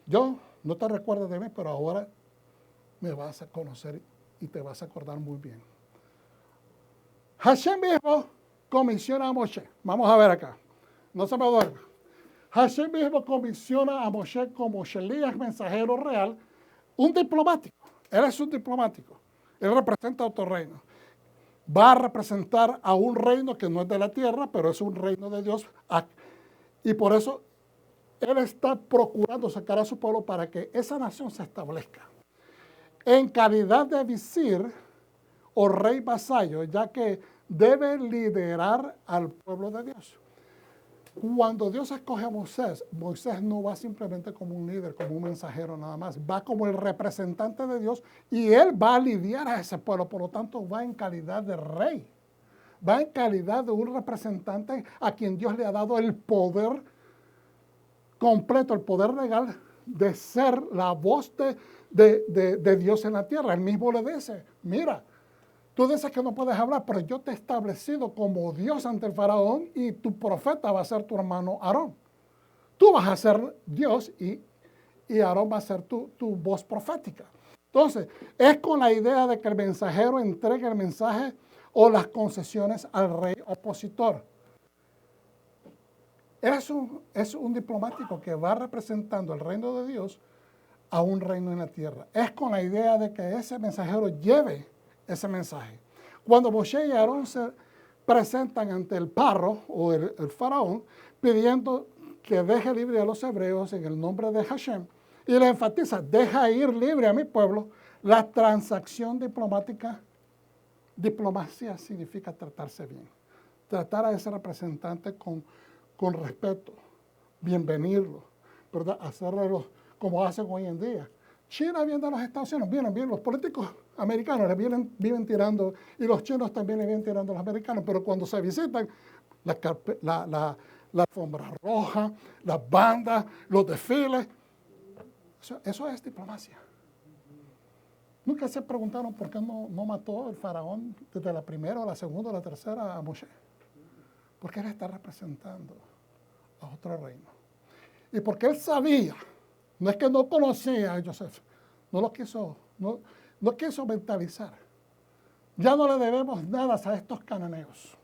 Yo no te recuerdo de mí, pero ahora me vas a conocer y te vas a acordar muy bien. Hashem mismo comisiona a Moshe. Vamos a ver acá. No se me duerma. Hashem mismo comisiona a Moshe como Shelías, mensajero real, un diplomático. Él es un diplomático. Él representa otro reino. Va a representar a un reino que no es de la tierra, pero es un reino de Dios. Y por eso él está procurando sacar a su pueblo para que esa nación se establezca. En calidad de visir o rey vasallo, ya que debe liderar al pueblo de Dios. Cuando Dios escoge a Moisés, Moisés no va simplemente como un líder, como un mensajero nada más, va como el representante de Dios y él va a lidiar a ese pueblo, por lo tanto va en calidad de rey, va en calidad de un representante a quien Dios le ha dado el poder completo, el poder legal de ser la voz de Dios en la tierra. Él mismo le dice, mira, tú dices que no puedes hablar, pero yo te he establecido como Dios ante el faraón y tu profeta va a ser tu hermano Aarón. Tú vas a ser Dios y Aarón va a ser tu voz profética. Entonces, es con la idea de que el mensajero entregue el mensaje o las concesiones al rey opositor. Es un diplomático que va representando el reino de Dios a un reino en la tierra. Es con la idea de que ese mensajero lleve ese mensaje. Cuando Moshe y Aarón se presentan ante el parro o el faraón pidiendo que deje libre a los hebreos en el nombre de Hashem y le enfatiza, deja ir libre a mi pueblo, la transacción diplomática, diplomacia significa tratarse bien, tratar a ese representante con respeto, bienvenirlo, ¿verdad? Hacerlo como hacen hoy en día. China viene a los Estados Unidos, vienen los políticos americanos, le viven tirando, y los chinos también le vienen tirando a los americanos, pero cuando se visitan, la alfombra roja, las bandas, los desfiles, eso es diplomacia. Nunca se preguntaron por qué no mató el faraón desde la primera, o la segunda, o la tercera a Moshe. Porque él está representando a otro reino. Y porque él sabía, no es que no conocía a Joseph, no lo quiso, no quiso mentalizar. Ya no le debemos nada a estos cananeos.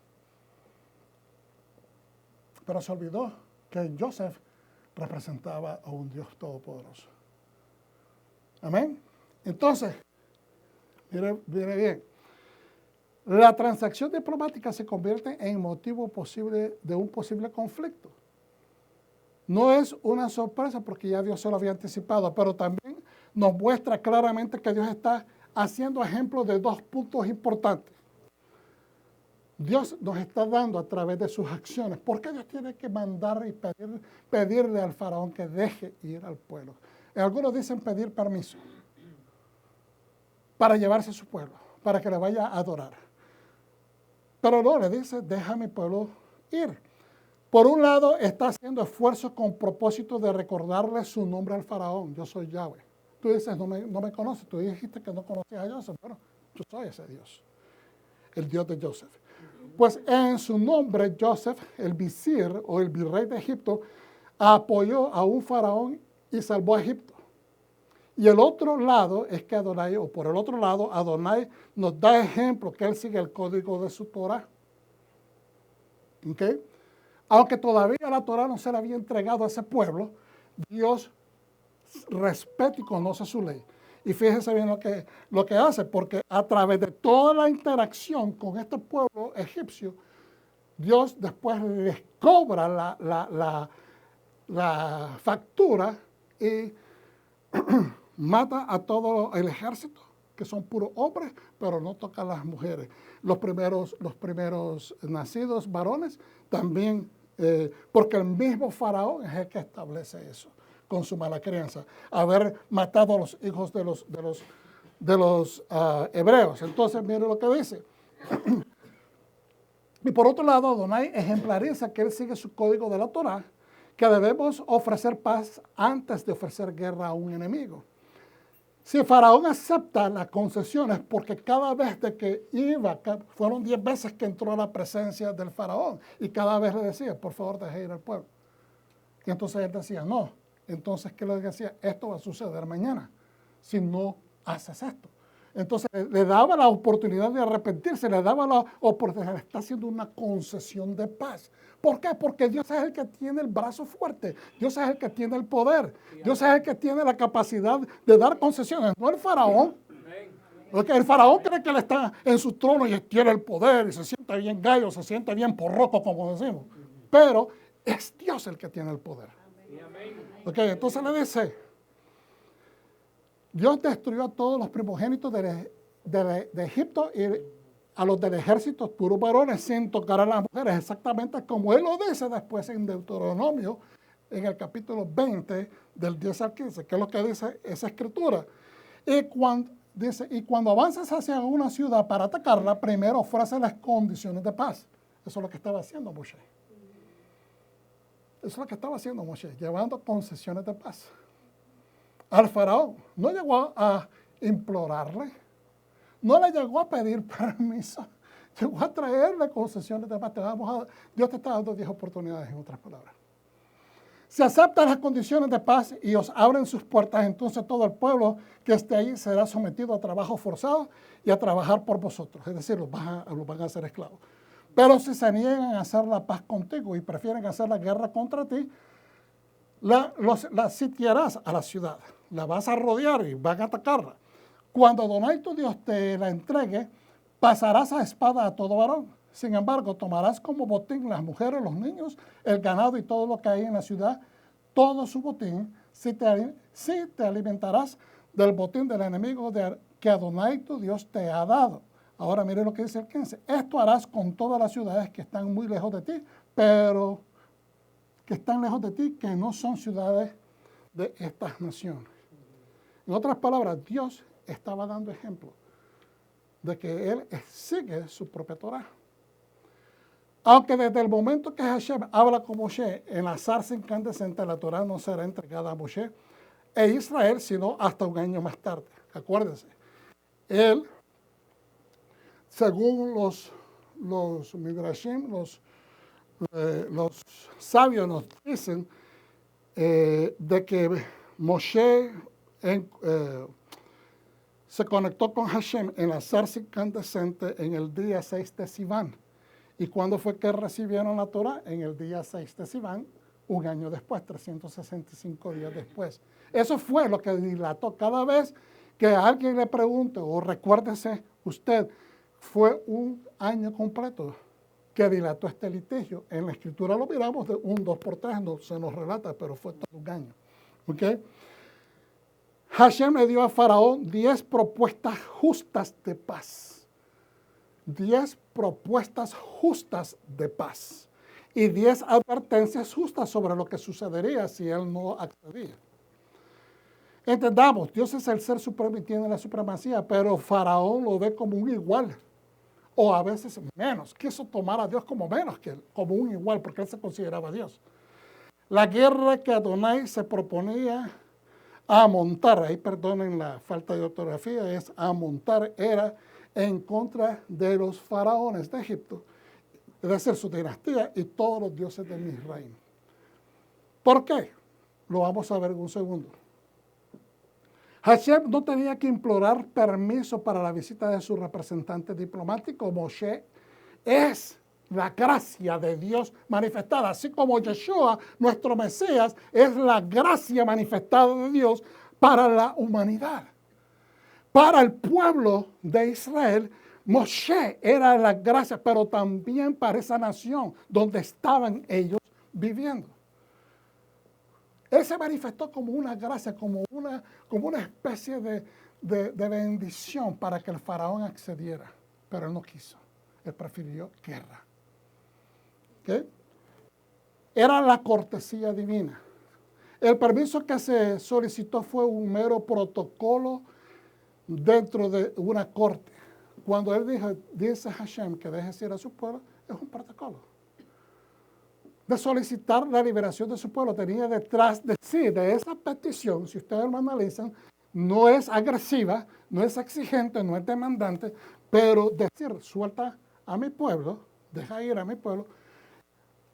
Pero se olvidó que Joseph representaba a un Dios todopoderoso. Amén. Entonces, mire bien, la transacción diplomática se convierte en motivo posible de un posible conflicto. No es una sorpresa porque ya Dios se lo había anticipado, pero también nos muestra claramente que Dios está haciendo ejemplo de dos puntos importantes. Dios nos está dando a través de sus acciones. ¿Por qué Dios tiene que mandar y pedirle al faraón que deje ir al pueblo? Algunos dicen pedir permiso para llevarse a su pueblo, para que le vaya a adorar. Pero no, le dice, deja a mi pueblo ir. Por un lado, está haciendo esfuerzos con propósito de recordarle su nombre al faraón. Yo soy Yahweh. Tú dices, no me conoces. Tú dijiste que no conocías a Joseph. Bueno, yo soy ese Dios, el Dios de Joseph. Pues en su nombre, Joseph, el visir o el virrey de Egipto, apoyó a un faraón y salvó a Egipto. Y el otro lado es que Adonai, o por el otro lado, Adonai nos da ejemplo que él sigue el código de su Torah. ¿Ok? Aunque todavía la Torah no se le había entregado a ese pueblo, Dios respeta y conoce su ley. Y fíjense bien lo que hace, porque a través de toda la interacción con este pueblo egipcio, Dios después les cobra la factura y mata a todo el ejército, que son puros hombres, pero no toca a las mujeres. Los primeros nacidos varones también, porque el mismo faraón es el que establece eso con su mala crianza, haber matado a los hijos de los hebreos. Entonces, mire lo que dice. Y por otro lado, Adonai ejemplariza que él sigue su código de la Torah, que debemos ofrecer paz antes de ofrecer guerra a un enemigo. Si el faraón acepta las concesiones, porque cada vez de que iba, fueron 10 veces que entró a la presencia del faraón, y cada vez le decía, por favor, deje ir al pueblo. Y entonces él decía, no. Entonces, ¿qué le decía? Esto va a suceder mañana, si no haces esto. Entonces, le daba la oportunidad de arrepentirse, le daba la oportunidad, le está haciendo una concesión de paz. ¿Por qué? Porque Dios es el que tiene el brazo fuerte, Dios es el que tiene el poder, Dios es el que tiene la capacidad de dar concesiones, no el faraón. Porque el faraón cree que él está en su trono y tiene el poder y se siente bien gallo, se siente bien porroco, como decimos. Pero es Dios el que tiene el poder. Okay, entonces le dice, Dios destruyó a todos los primogénitos de Egipto y a los del ejército, puros varones, sin tocar a las mujeres, exactamente como él lo dice después en Deuteronomio, en el capítulo 20, del 10 al 15, que es lo que dice esa escritura. Y cuando avanzas hacia una ciudad para atacarla, primero ofrece las condiciones de paz. Eso es lo que estaba haciendo Moshe. Eso es lo que estaba haciendo Moshe, llevando concesiones de paz. Al faraón no llegó a implorarle, no le llegó a pedir permiso, llegó a traerle concesiones de paz. Dios te está dando 10 oportunidades, en otras palabras. Si aceptan las condiciones de paz y os abren sus puertas, entonces todo el pueblo que esté ahí será sometido a trabajo forzado y a trabajar por vosotros. Es decir, los van a hacer esclavos. Pero si se niegan a hacer la paz contigo y prefieren hacer la guerra contra ti, la sitiarás a la ciudad. La vas a rodear y van a atacarla. Cuando Adonai tu Dios te la entregue, pasarás a espada a todo varón. Sin embargo, tomarás como botín las mujeres, los niños, el ganado y todo lo que hay en la ciudad, todo su botín, si te alimentarás del botín del enemigo que Adonai tu Dios te ha dado. Ahora mire lo que dice el 15. Esto harás con todas las ciudades que están muy lejos de ti, pero que están lejos de ti, que no son ciudades de estas naciones. En otras palabras, Dios estaba dando ejemplo de que Él sigue su propia Torah. Aunque desde el momento que Hashem habla con Moshe en la zarza incandescente, la Torah no será entregada a Moshe e Israel, sino hasta un año más tarde. Acuérdense, Él, según los Midrashim, los sabios nos dicen de que Moshe se conectó con Hashem en la zarza incandescente en el día 6 de Sivan. ¿Y cuándo fue que recibieron la Torah? En el día 6 de Sivan, un año después, 365 días después. Eso fue lo que dilató. Cada vez que alguien le pregunte, o recuérdese usted, fue un año completo que dilató este litigio. En la escritura lo miramos de 1, 2 por 3, no se nos relata, pero fue todo un año. ¿Okay? Hashem le dio a Faraón 10 propuestas justas de paz. 10 propuestas justas de paz. Y 10 advertencias justas sobre lo que sucedería si él no accedía. Entendamos, Dios es el ser supremo y tiene la supremacía, pero Faraón lo ve como un igual. O a veces menos. Quiso tomar a Dios como menos que él, como un igual, porque él se consideraba Dios. La guerra que Adonai se proponía a montar, ahí perdonen la falta de ortografía, es a montar, era en contra de los faraones de Egipto, es decir, su dinastía y todos los dioses de Misraim. ¿Por qué? Lo vamos a ver en un segundo. Hashem no tenía que implorar permiso para la visita de su representante diplomático. Moshe es la gracia de Dios manifestada, así como Yeshua, nuestro Mesías, es la gracia manifestada de Dios para la humanidad. Para el pueblo de Israel, Moshe era la gracia, pero también para esa nación donde estaban ellos viviendo. Él se manifestó como una gracia, como una especie de bendición para que el faraón accediera, pero él no quiso. Él prefirió guerra. ¿Okay? Era la cortesía divina. El permiso que se solicitó fue un mero protocolo dentro de una corte. Cuando él dice a Hashem que deje ir a su pueblo, es un protocolo. De solicitar la liberación de su pueblo, tenía detrás de sí, de esa petición, si ustedes lo analizan, no es agresiva, no es exigente, no es demandante, pero decir, suelta a mi pueblo, deja ir a mi pueblo,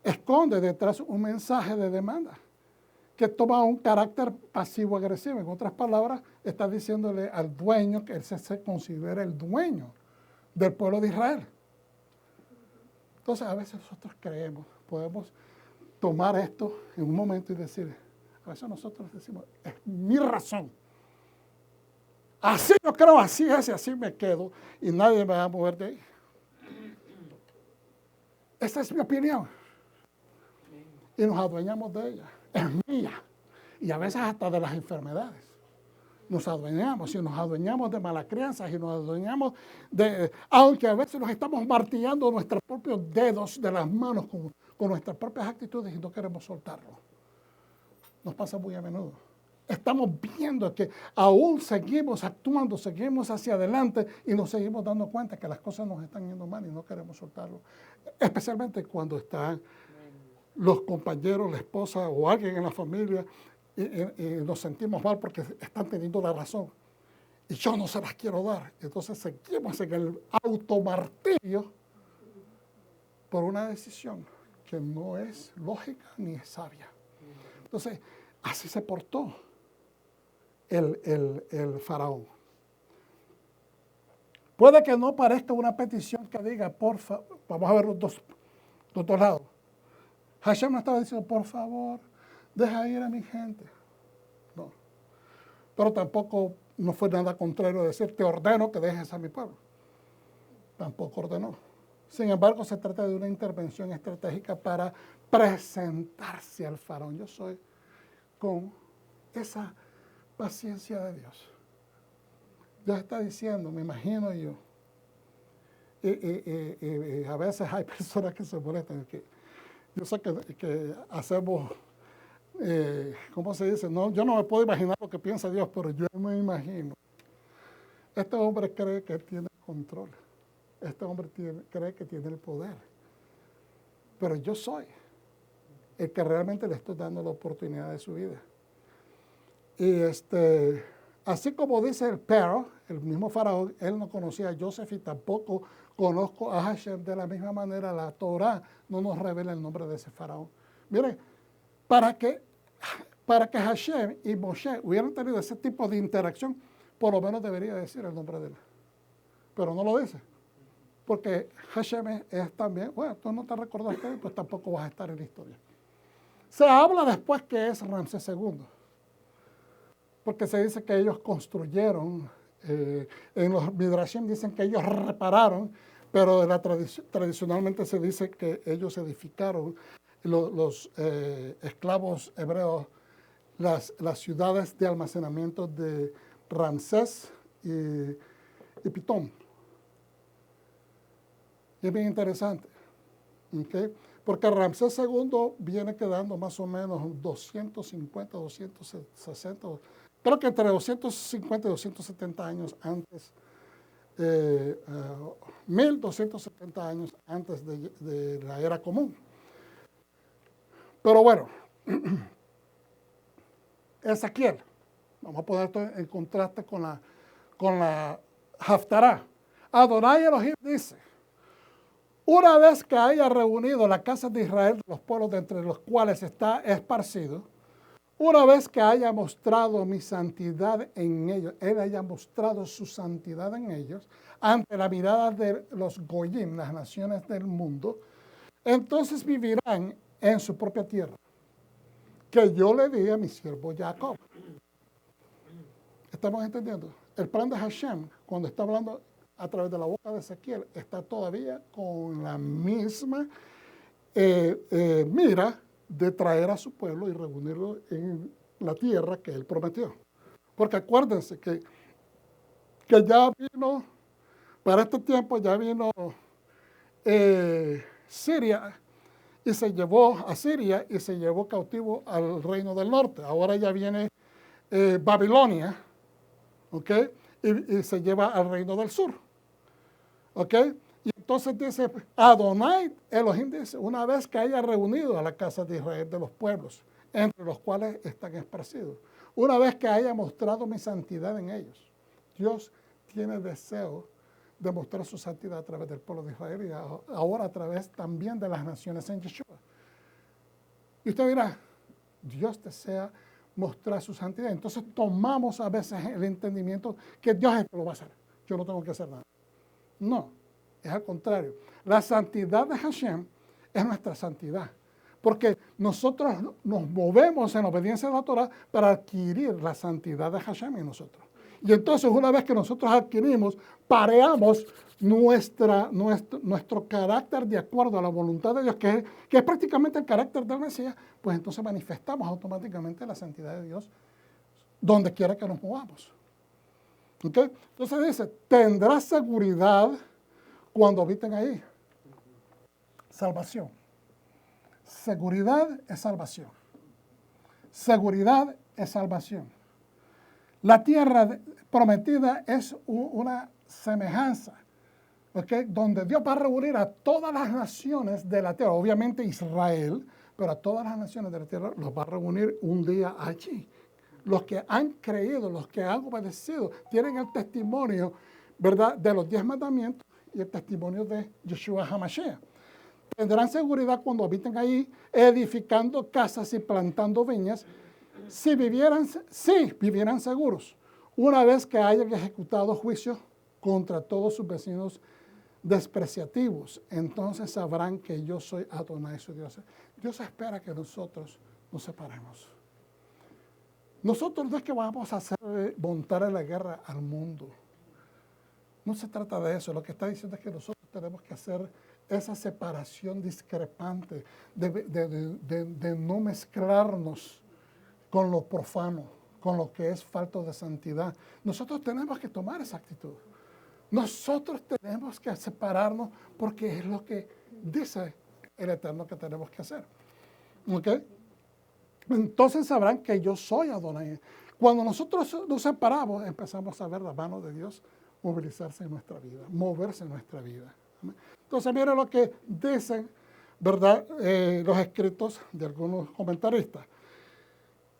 esconde detrás un mensaje de demanda que toma un carácter pasivo-agresivo. En otras palabras, está diciéndole al dueño que él se considera el dueño del pueblo de Israel. Entonces, a veces nosotros creemos, podemos tomar esto en un momento y decir, a veces nosotros decimos, es mi razón. Así yo creo, así es y así me quedo y nadie me va a mover de ahí. Esa es mi opinión. Y nos adueñamos de ella. Es mía. Y a veces hasta de las enfermedades. Nos adueñamos y nos adueñamos de malas crianzas y nos adueñamos de... Aunque a veces nos estamos martillando nuestros propios dedos de las manos con nuestras propias actitudes y no queremos soltarlo. Nos pasa muy a menudo. Estamos viendo que aún seguimos actuando, seguimos hacia adelante y nos seguimos dando cuenta que las cosas nos están yendo mal y no queremos soltarlo. Especialmente cuando están los compañeros, la esposa o alguien en la familia y nos sentimos mal porque están teniendo la razón. Y yo no se las quiero dar. Entonces seguimos en el automartirio por una decisión que no es lógica ni es sabia. Entonces, así se portó el faraón. Puede que no parezca una petición que diga, por favor, vamos a ver los dos lados. Hashem no estaba diciendo, por favor, deja ir a mi gente. No. Pero tampoco no fue nada contrario a decir, te ordeno que dejes a mi pueblo. Tampoco ordenó. Sin embargo, se trata de una intervención estratégica para presentarse al faraón. Yo soy con esa paciencia de Dios. Dios está diciendo, me imagino yo, y a veces hay personas que se molestan, que yo sé que hacemos, ¿cómo se dice? No, yo no me puedo imaginar lo que piensa Dios, pero yo me imagino. Este hombre cree que él tiene control. Este hombre cree que tiene el poder. Pero yo soy el que realmente le estoy dando la oportunidad de su vida. Y así como dice el Pero, el mismo faraón, él no conocía a Joseph y tampoco conozco a Hashem de la misma manera. La Torah no nos revela el nombre de ese faraón. Miren, para que Hashem y Moshe hubieran tenido ese tipo de interacción, por lo menos debería decir el nombre de él. Pero no lo dice. Porque Hashem es también, bueno, tú no te recordaste, pues tampoco vas a estar en la historia. Se habla después que es Ramsés II, porque se dice que ellos construyeron, en los Midrashim dicen que ellos repararon, pero tradicionalmente se dice que ellos edificaron, los esclavos hebreos, las ciudades de almacenamiento de Ramsés y Pitón. Y es bien interesante, ¿okay? Porque Ramsés II viene quedando más o menos 250, 260, creo que entre 250 y 270 años antes, 1270 años antes de la era común. Pero bueno, Ezequiel, vamos a poner esto en contraste con la Haftará. Adonai Elohim dice: una vez que haya reunido la casa de Israel, los pueblos de entre los cuales está esparcido, una vez que haya mostrado mi santidad en ellos, él haya mostrado su santidad en ellos, ante la mirada de los Goyim, las naciones del mundo, entonces vivirán en su propia tierra, que yo le di a mi siervo Jacob. ¿Estamos entendiendo? El plan de Hashem, cuando está hablando a través de la boca de Ezequiel, está todavía con la misma mira de traer a su pueblo y reunirlo en la tierra que él prometió. Porque acuérdense que ya vino, para este tiempo ya vino Siria y se llevó a Siria y se llevó cautivo al reino del norte. Ahora ya viene Babilonia, ¿ok? Y se lleva al reino del sur. ¿Ok? Y entonces dice, Adonai Elohim dice, una vez que haya reunido a la casa de Israel de los pueblos, entre los cuales están esparcidos, una vez que haya mostrado mi santidad en ellos, Dios tiene deseo de mostrar su santidad a través del pueblo de Israel y ahora a través también de las naciones en Yeshua. Y usted dirá, Dios desea mostrar su santidad. Entonces tomamos a veces el entendimiento que Dios es el que lo va a hacer. Yo no tengo que hacer nada. No, es al contrario. La santidad de Hashem es nuestra santidad. Porque nosotros nos movemos en obediencia a la Torah para adquirir la santidad de Hashem en nosotros. Y entonces una vez que nosotros adquirimos, pareamos nuestro carácter de acuerdo a la voluntad de Dios, que es prácticamente el carácter del Mesías, pues entonces manifestamos automáticamente la santidad de Dios donde quiera que nos movamos. ¿Okay? Entonces dice, tendrás seguridad cuando habiten ahí. Salvación. Seguridad es salvación. Seguridad es salvación. La tierra prometida es una semejanza, ¿okay? Donde Dios va a reunir a todas las naciones de la tierra, obviamente Israel, pero a todas las naciones de la tierra los va a reunir un día allí. Los que han creído, los que han obedecido, tienen el testimonio, ¿verdad?, de los 10 mandamientos y el testimonio de Yeshua HaMashiach. Tendrán seguridad cuando habiten ahí, edificando casas y plantando viñas, si vivieran seguros, una vez que hayan ejecutado juicio contra todos sus vecinos despreciativos. Entonces sabrán que yo soy Adonai, su Dios. Dios espera que nosotros nos separemos. Nosotros no es que vamos a montar en la guerra al mundo. No se trata de eso. Lo que está diciendo es que nosotros tenemos que hacer esa separación discrepante de no mezclarnos con lo profano, con lo que es falto de santidad. Nosotros tenemos que tomar esa actitud. Nosotros tenemos que separarnos porque es lo que dice el Eterno que tenemos que hacer. ¿Ok? Entonces sabrán que yo soy Adonai. Cuando nosotros nos separamos, empezamos a ver la mano de Dios movilizarse en nuestra vida, moverse en nuestra vida. Entonces, mire lo que dicen, ¿verdad?, los escritos de algunos comentaristas.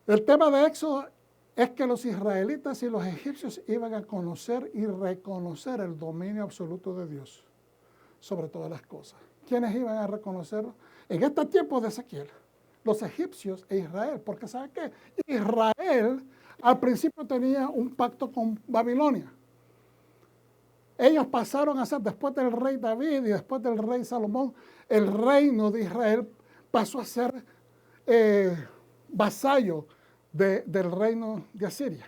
El tema de Éxodo es que los israelitas y los egipcios iban a conocer y reconocer el dominio absoluto de Dios sobre todas las cosas. ¿Quiénes iban a reconocerlo? En este tiempo de Ezequiel, los egipcios e Israel, porque ¿saben qué? Israel al principio tenía un pacto con Babilonia. Ellos pasaron a ser, después del rey David y después del rey Salomón, el reino de Israel pasó a ser vasallo del reino de Asiria.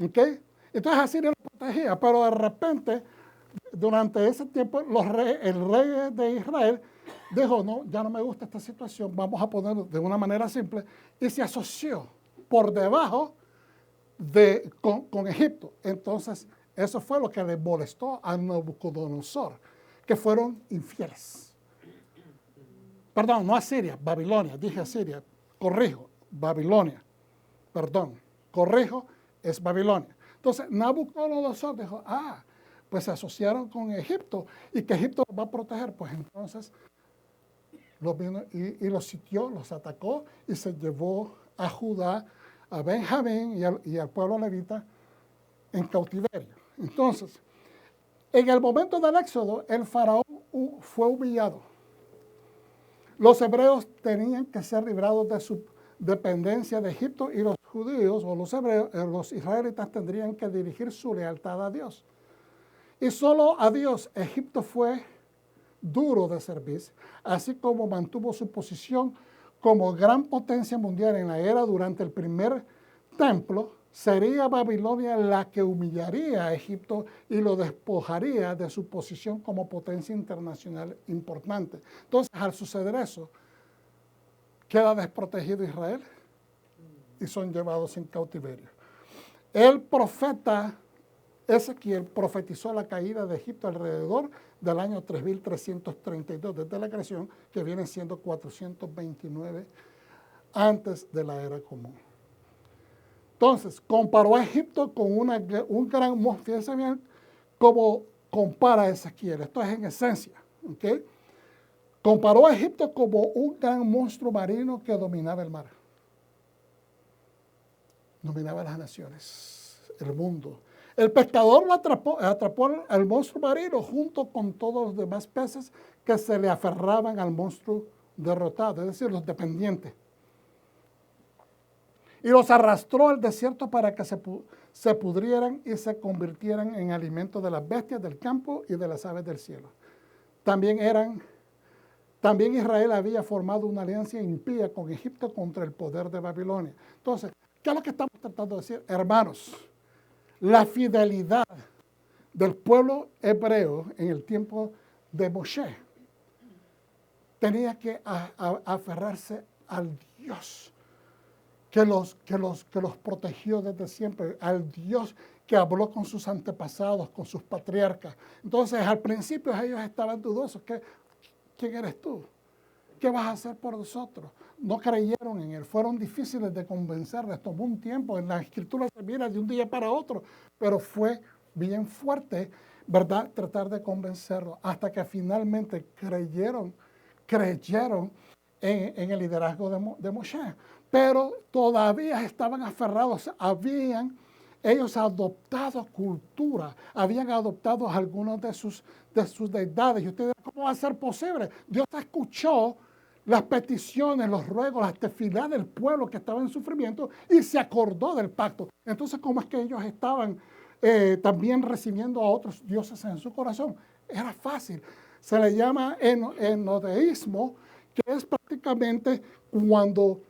¿Okay? Entonces Asiria lo protegía, pero de repente, durante ese tiempo, el rey de Israel dijo, no, ya no me gusta esta situación, vamos a ponerlo de una manera simple, y se asoció por debajo con Egipto. Entonces, eso fue lo que le molestó a Nabucodonosor, que fueron infieles. Perdón, no Asiria, Babilonia, dije Asiria, corrijo, Babilonia, perdón, corrijo, es Babilonia. Entonces, Nabucodonosor dijo, pues se asociaron con Egipto y que Egipto los va a proteger. Pues entonces los vino y los sitió, los atacó y se llevó a Judá, a Benjamín y al pueblo levita en cautiverio. Entonces, en el momento del éxodo, el faraón fue humillado. Los hebreos tenían que ser librados de su dependencia de Egipto y los judíos o los israelitas tendrían que dirigir su lealtad a Dios. Y solo a Dios Egipto fue duro de servir, así como mantuvo su posición como gran potencia mundial en la era durante el primer templo. Sería Babilonia la que humillaría a Egipto y lo despojaría de su posición como potencia internacional importante. Entonces, al suceder eso, queda desprotegido Israel y son llevados en cautiverio. El profeta Ezequiel profetizó la caída de Egipto alrededor del año 3332 desde la creación, que viene siendo 429 antes de la era común. Entonces, comparó a Egipto con un gran monstruo. Fíjense bien cómo compara a Ezequiel. Esto es en esencia. ¿Okay? Comparó a Egipto como un gran monstruo marino que dominaba el mar. Dominaba las naciones, el mundo. El pescador lo atrapó al monstruo marino junto con todos los demás peces que se le aferraban al monstruo derrotado, es decir, los dependientes. Y los arrastró al desierto para que se pudrieran y se convirtieran en alimento de las bestias del campo y de las aves del cielo. También Israel había formado una alianza impía con Egipto contra el poder de Babilonia. Entonces, ¿qué es lo que estamos tratando de decir? Hermanos, la fidelidad del pueblo hebreo en el tiempo de Moshe tenía que aferrarse al Dios que los protegió desde siempre, al Dios que habló con sus antepasados, con sus patriarcas. Entonces, al principio ellos estaban dudosos. ¿Quién eres tú? ¿Qué vas a hacer por nosotros? No creyeron en él, fueron difíciles de convencer, les tomó un tiempo. En la escritura se mira de un día para otro, pero fue bien fuerte, ¿verdad?, tratar de convencerlos, hasta que finalmente creyeron en el liderazgo de Moshe. Pero todavía estaban aferrados, ellos adoptado cultura, habían adoptado algunos de sus deidades. Y ustedes, ¿cómo va a ser posible? Dios escuchó las peticiones, los ruegos, las tefilá del pueblo que estaba en sufrimiento y se acordó del pacto. Entonces, ¿cómo es que ellos estaban también recibiendo a otros dioses en su corazón? Era fácil. Se le llama enoteísmo, que es prácticamente cuando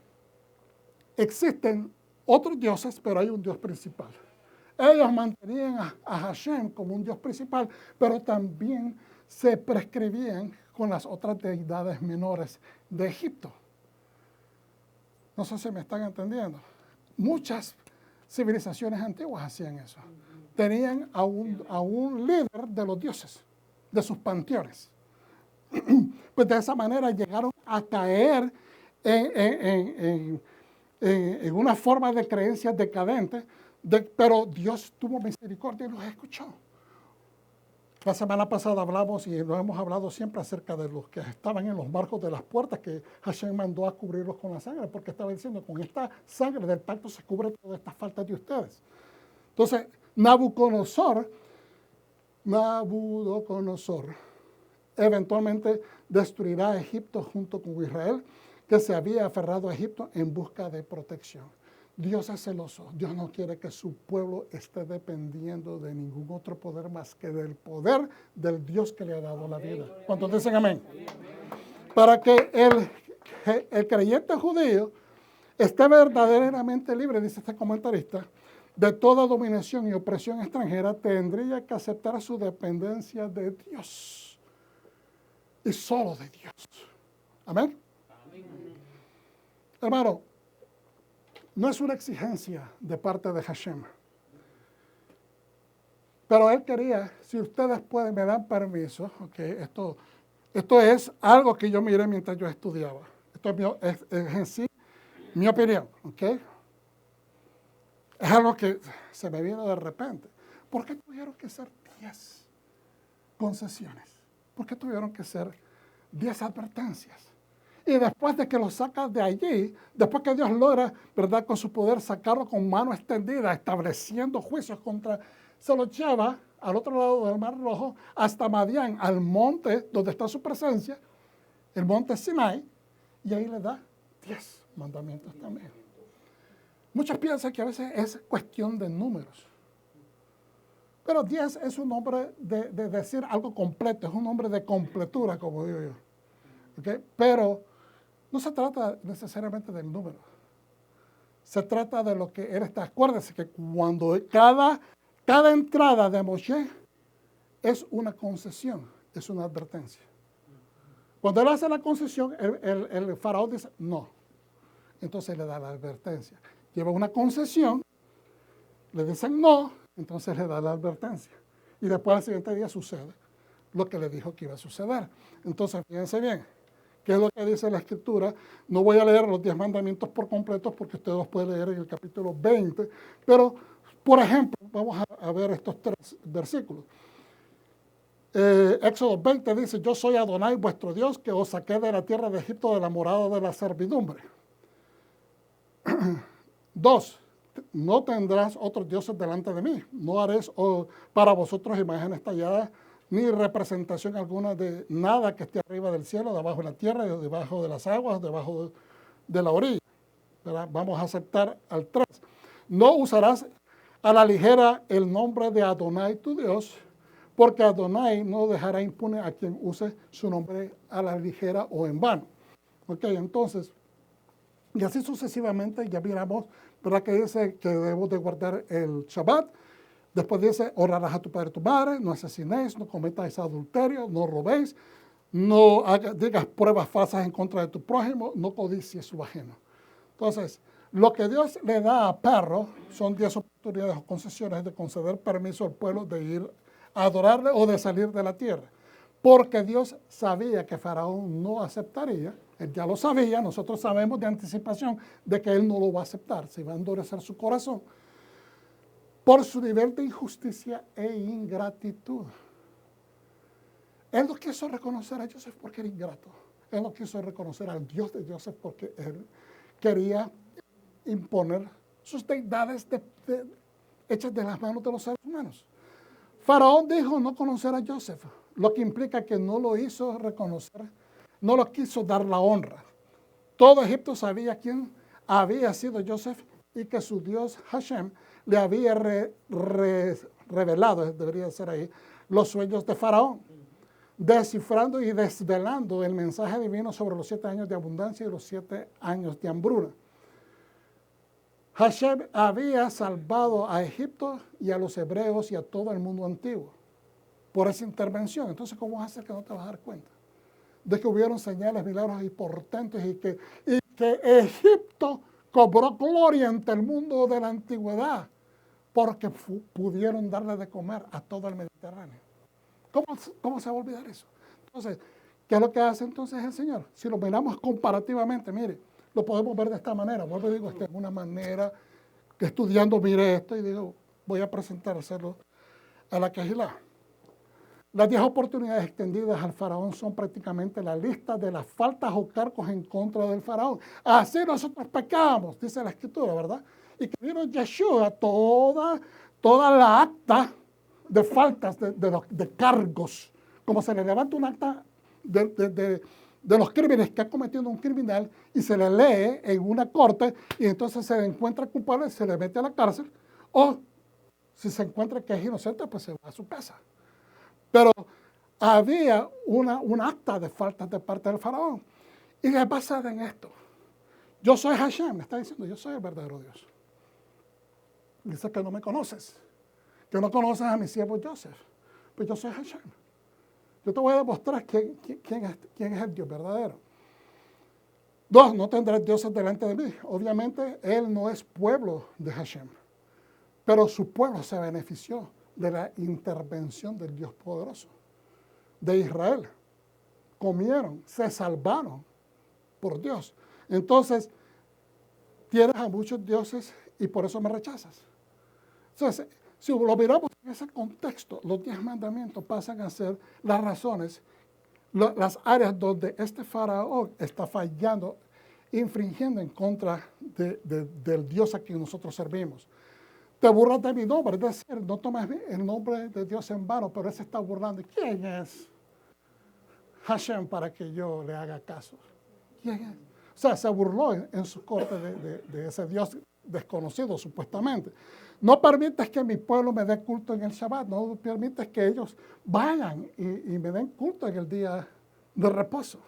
existen otros dioses, pero hay un Dios principal. Ellos mantenían a Hashem como un Dios principal, pero también se prescribían con las otras deidades menores de Egipto. No sé si me están entendiendo. Muchas civilizaciones antiguas hacían eso. Tenían a un líder de los dioses, de sus panteones. Pues de esa manera llegaron a caer en una forma de creencia decadente, pero Dios tuvo misericordia y los escuchó. La semana pasada hablamos y lo hemos hablado siempre acerca de los que estaban en los marcos de las puertas, que Hashem mandó a cubrirlos con la sangre, porque estaba diciendo, con esta sangre del pacto se cubre todas estas faltas de ustedes. Entonces, Nabucodonosor eventualmente destruirá a Egipto junto con Israel, que se había aferrado a Egipto en busca de protección. Dios es celoso. Dios no quiere que su pueblo esté dependiendo de ningún otro poder más que del poder del Dios que le ha dado la vida. ¿Cuántos dicen amén? Para que el creyente judío esté verdaderamente libre, dice este comentarista, de toda dominación y opresión extranjera, tendría que aceptar su dependencia de Dios y solo de Dios. Amén. Hermano, no es una exigencia de parte de Hashem. Pero él quería, si ustedes pueden, me dan permiso, okay, esto es algo que yo miré mientras yo estudiaba. Esto es en sí mi opinión, ¿ok? Es algo que se me vino de repente. ¿Por qué tuvieron que ser 10 concesiones? ¿Por qué tuvieron que ser 10 advertencias? Y después de que lo sacas de allí, después que Dios logra, ¿verdad?, con su poder sacarlo con mano extendida, estableciendo juicios contra, se lo lleva al otro lado del Mar Rojo, hasta Madián, al monte donde está su presencia, el monte Sinai, y ahí le da 10 mandamientos también. Muchos piensan que a veces es cuestión de números. Pero 10 es un nombre de decir algo completo, es un nombre de completura, como digo yo. ¿Okay? Pero no se trata necesariamente del número. Se trata de lo que él está. Acuérdense que cuando cada entrada de Moshe es una concesión, es una advertencia. Cuando él hace la concesión, el faraón dice no. Entonces le da la advertencia. Lleva una concesión, le dicen no, entonces le da la advertencia. Y después al siguiente día sucede lo que le dijo que iba a suceder. Entonces, fíjense bien, ¿qué es lo que dice la Escritura? No voy a leer los 10 mandamientos por completo porque ustedes los pueden leer en el capítulo 20, pero, por ejemplo, vamos a ver estos 3 versículos. Éxodo 20 dice, yo soy Adonai, vuestro Dios, que os saqué de la tierra de Egipto, de la morada de la servidumbre. 2, no tendrás otros dioses delante de mí. No haréis para vosotros imágenes talladas, ni representación alguna de nada que esté arriba del cielo, debajo de la tierra, debajo de las aguas, debajo de la orilla. ¿Verdad? Vamos a aceptar al 3. No usarás a la ligera el nombre de Adonai, tu Dios, porque Adonai no dejará impune a quien use su nombre a la ligera o en vano. Ok, entonces, y así sucesivamente, ya miramos, ¿verdad?, que dice que debemos de guardar el Shabbat. Después dice, honrarás a tu padre y tu madre, no asesinéis, no cometáis adulterio, no robéis, no digas pruebas falsas en contra de tu prójimo, no codicies su ajeno. Entonces, lo que Dios le da a Perro son 10 oportunidades o concesiones de conceder permiso al pueblo de ir a adorarle o de salir de la tierra. Porque Dios sabía que Faraón no aceptaría, él ya lo sabía, nosotros sabemos de anticipación de que él no lo va a aceptar, se va a endurecer su corazón por su nivel de injusticia e ingratitud. Él no quiso reconocer a Joseph porque era ingrato. Él no quiso reconocer al Dios de Joseph porque él quería imponer sus deidades hechas de las manos de los seres humanos. Faraón dijo no conocer a Joseph, lo que implica que no lo hizo reconocer, no lo quiso dar la honra. Todo Egipto sabía quién había sido Joseph y que su Dios Hashem le había revelado, debería ser ahí, los sueños de Faraón, descifrando y desvelando el mensaje divino sobre los 7 años de abundancia y los 7 años de hambruna. Hashem había salvado a Egipto y a los hebreos y a todo el mundo antiguo por esa intervención. Entonces, ¿cómo vas a hacer que no te vas a dar cuenta de que hubieron señales, milagros y portentos y que Egipto cobró gloria ante el mundo de la antigüedad porque pudieron darle de comer a todo el Mediterráneo? ¿Cómo se va a olvidar eso? Entonces, ¿qué es lo que hace entonces el Señor? Si lo miramos comparativamente, mire, lo podemos ver de esta manera. Vuelvo y digo, esta es una manera que estudiando mire esto y digo, voy a presentárselo a la Kehilá. Las 10 oportunidades extendidas al faraón son prácticamente la lista de las faltas o cargos en contra del faraón. Así nosotros pecamos, dice la Escritura, ¿verdad? Y que vino Yeshua toda la acta de faltas, de cargos, como se le levanta un acta de los crímenes que ha cometido un criminal y se le lee en una corte y entonces se le encuentra culpable, se le mete a la cárcel, o si se encuentra que es inocente, pues se va a su casa. Pero había un acta de falta de parte del faraón. Y es basada en esto. Yo soy Hashem, me está diciendo, yo soy el verdadero Dios. Dice que no me conoces, que no conoces a mi siervo Joseph. Pues yo soy Hashem. Yo te voy a demostrar quién es el Dios verdadero. 2, no tendrás dioses delante de mí. Obviamente, él no es pueblo de Hashem. Pero su pueblo se benefició de la intervención del Dios poderoso, de Israel. Comieron, se salvaron por Dios. Entonces, tienes a muchos dioses y por eso me rechazas. Entonces, si lo miramos en ese contexto, los 10 mandamientos pasan a ser las razones, las áreas donde este faraón está fallando, infringiendo en contra del Dios a quien nosotros servimos. Te burlas de mi nombre, es decir, no tomes el nombre de Dios en vano, pero él se está burlando. ¿Quién es Hashem para que yo le haga caso? ¿Quién es? O sea, se burló en su corte de ese Dios desconocido, supuestamente. No permites que mi pueblo me dé culto en el Shabbat, no permites que ellos vayan y me den culto en el día de reposo.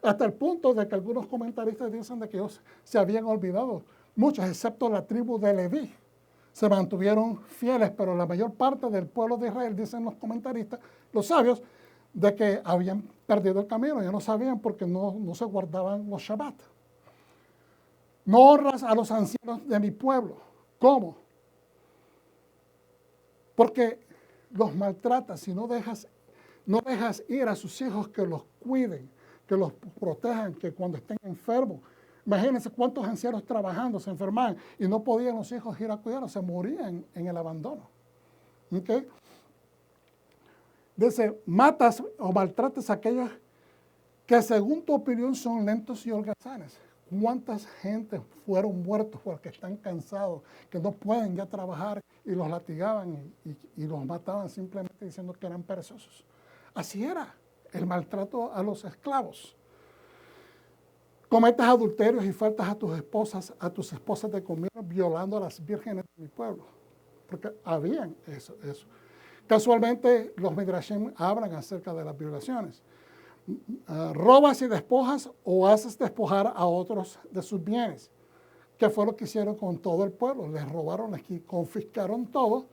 Hasta el punto de que algunos comentaristas dicen de que ellos se habían olvidado, muchos, excepto la tribu de Leví, se mantuvieron fieles, pero la mayor parte del pueblo de Israel, dicen los comentaristas, los sabios, de que habían perdido el camino, ya no sabían porque no se guardaban los Shabbat. No honras a los ancianos de mi pueblo. ¿Cómo? Porque los maltratas y no dejas ir a sus hijos que los cuiden, que los protejan, que cuando estén enfermos. Imagínense cuántos ancianos trabajando se enfermaban y no podían los hijos ir a cuidarlos, se morían en el abandono. ¿Okay? Dice, matas o maltratas a aquellos que según tu opinión son lentos y holgazanes. ¿Cuántas gente fueron muertos porque están cansados, que no pueden ya trabajar y los latigaban y los mataban simplemente diciendo que eran perezosos? Así era el maltrato a los esclavos. Cometes adulterios y faltas a tus esposas de comida, violando a las vírgenes de mi pueblo. Porque habían eso. Casualmente, los Midrashim hablan acerca de las violaciones. Robas y despojas o haces despojar a otros de sus bienes. ¿Qué fue lo que hicieron con todo el pueblo? Les robaron, les confiscaron todo,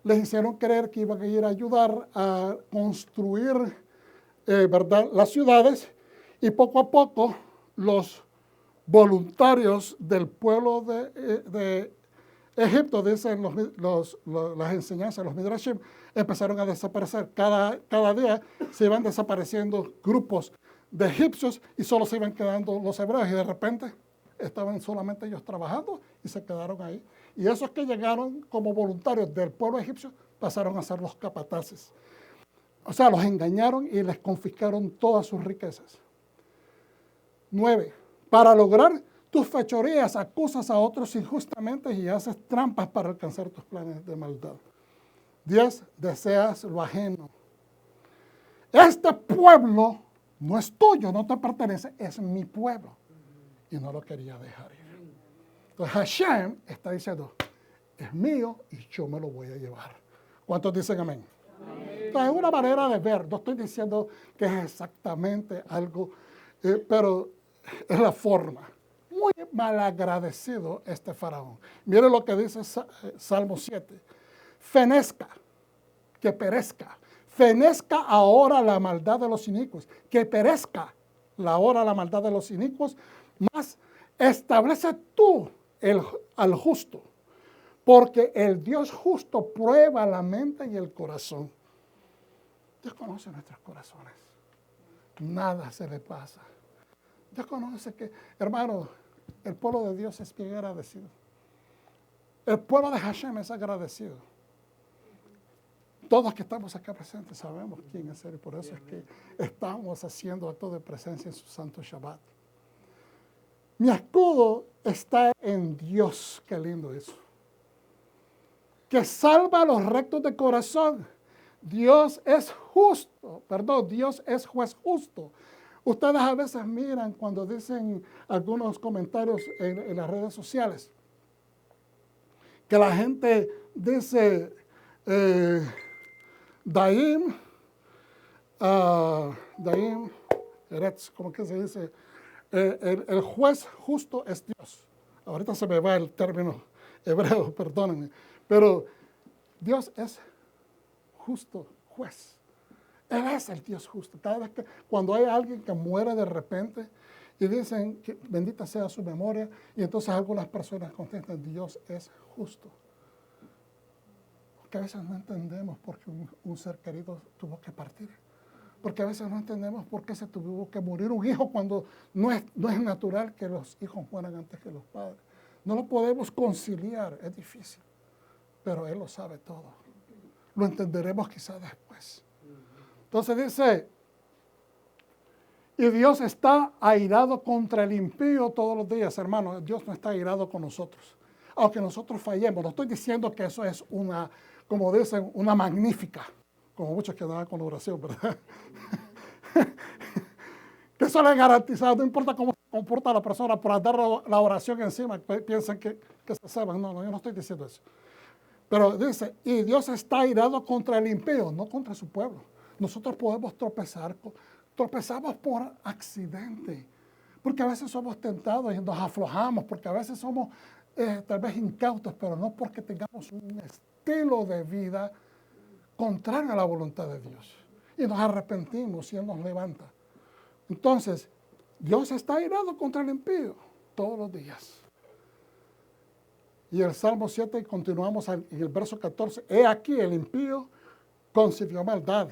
les hicieron creer que iban a ir a ayudar a construir ¿verdad? Las ciudades, y poco a poco los voluntarios del pueblo de Egipto, dicen las enseñanzas, los Midrashim, empezaron a desaparecer. Cada día se iban desapareciendo grupos de egipcios y solo se iban quedando los hebreos, y de repente estaban solamente ellos trabajando y se quedaron ahí. Y esos que llegaron como voluntarios del pueblo egipcio pasaron a ser los capataces. O sea, los engañaron y les confiscaron todas sus riquezas. 9. Para lograr tus fechorías acusas a otros injustamente y haces trampas para alcanzar tus planes de maldad. 10. Deseas lo ajeno. Este pueblo no es tuyo, no te pertenece, es mi pueblo. Y no lo quería dejar ir. Entonces Hashem está diciendo, es mío y yo me lo voy a llevar. ¿Cuántos dicen amén? Entonces, es una manera de ver, no estoy diciendo que es exactamente algo, pero es la forma. Muy malagradecido este faraón. Mire lo que dice Salmo 7. Fenezca, que perezca. Fenezca ahora la maldad de los inicuos. Que perezca ahora la maldad de los inicuos. Más establece tú al justo. Porque el Dios justo prueba la mente y el corazón. Dios conoce nuestros corazones. Nada se le pasa. Dios conoce que, hermano, el pueblo de Dios es bien agradecido. El pueblo de Hashem es agradecido. Todos que estamos acá presentes sabemos quién es Él. Por eso es que estamos haciendo acto de presencia en su santo Shabbat. Mi escudo está en Dios. Qué lindo eso. Que salva a los rectos de corazón. Dios es justo, Dios es juez justo. Ustedes a veces miran cuando dicen algunos comentarios en las redes sociales, que la gente dice, Daim, Eretz, ¿cómo que se dice? El juez justo es Dios. Ahorita se me va el término hebreo, perdónenme. Pero Dios es justo juez. Él es el Dios justo. Cada vez que, cuando hay alguien que muere de repente y dicen que bendita sea su memoria, y entonces algunas personas contestan, Dios es justo. Porque a veces no entendemos por qué un ser querido tuvo que partir. Porque a veces no entendemos por qué se tuvo que morir un hijo cuando no es natural que los hijos mueran antes que los padres. No lo podemos conciliar, es difícil. Pero Él lo sabe todo. Lo entenderemos quizá después. Entonces dice, y Dios está airado contra el impío todos los días, hermano. Dios no está airado con nosotros. Aunque nosotros fallemos. No estoy diciendo que eso es una, como dicen, una magnífica. Como muchos que dan con oración, ¿verdad? Que eso le es garantizado. No importa cómo se comporta la persona por dar la oración encima. Piensan que se saben. No, yo no estoy diciendo eso. Pero dice, y Dios está airado contra el impío, no contra su pueblo. Nosotros podemos tropezar, tropezamos por accidente, porque a veces somos tentados y nos aflojamos, porque a veces somos tal vez incautos, pero no porque tengamos un estilo de vida contrario a la voluntad de Dios. Y nos arrepentimos y Él nos levanta. Entonces, Dios está airado contra el impío todos los días. Y el Salmo 7, continuamos en el verso 14. He aquí el impío concibió maldad.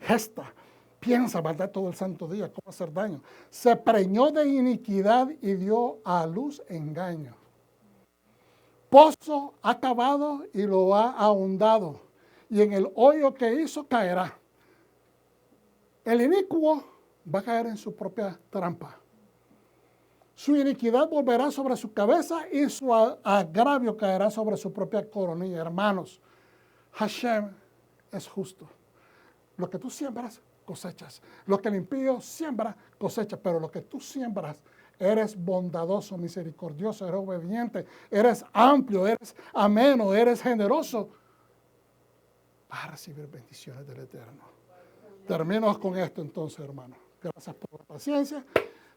Gesta, piensa maldad todo el santo día, cómo hacer daño. Se preñó de iniquidad y dio a luz engaño. Pozo ha cavado y lo ha ahondado, y en el hoyo que hizo caerá. El inicuo va a caer en su propia trampa. Su iniquidad volverá sobre su cabeza y su agravio caerá sobre su propia coronilla. Hermanos, Hashem es justo. Lo que tú siembras, cosechas. Lo que el impío siembra, cosecha. Pero lo que tú siembras, eres bondadoso, misericordioso, eres obediente, eres amplio, eres ameno, eres generoso. Vas a recibir bendiciones del Eterno. Terminamos con esto entonces, hermano. Gracias por la paciencia.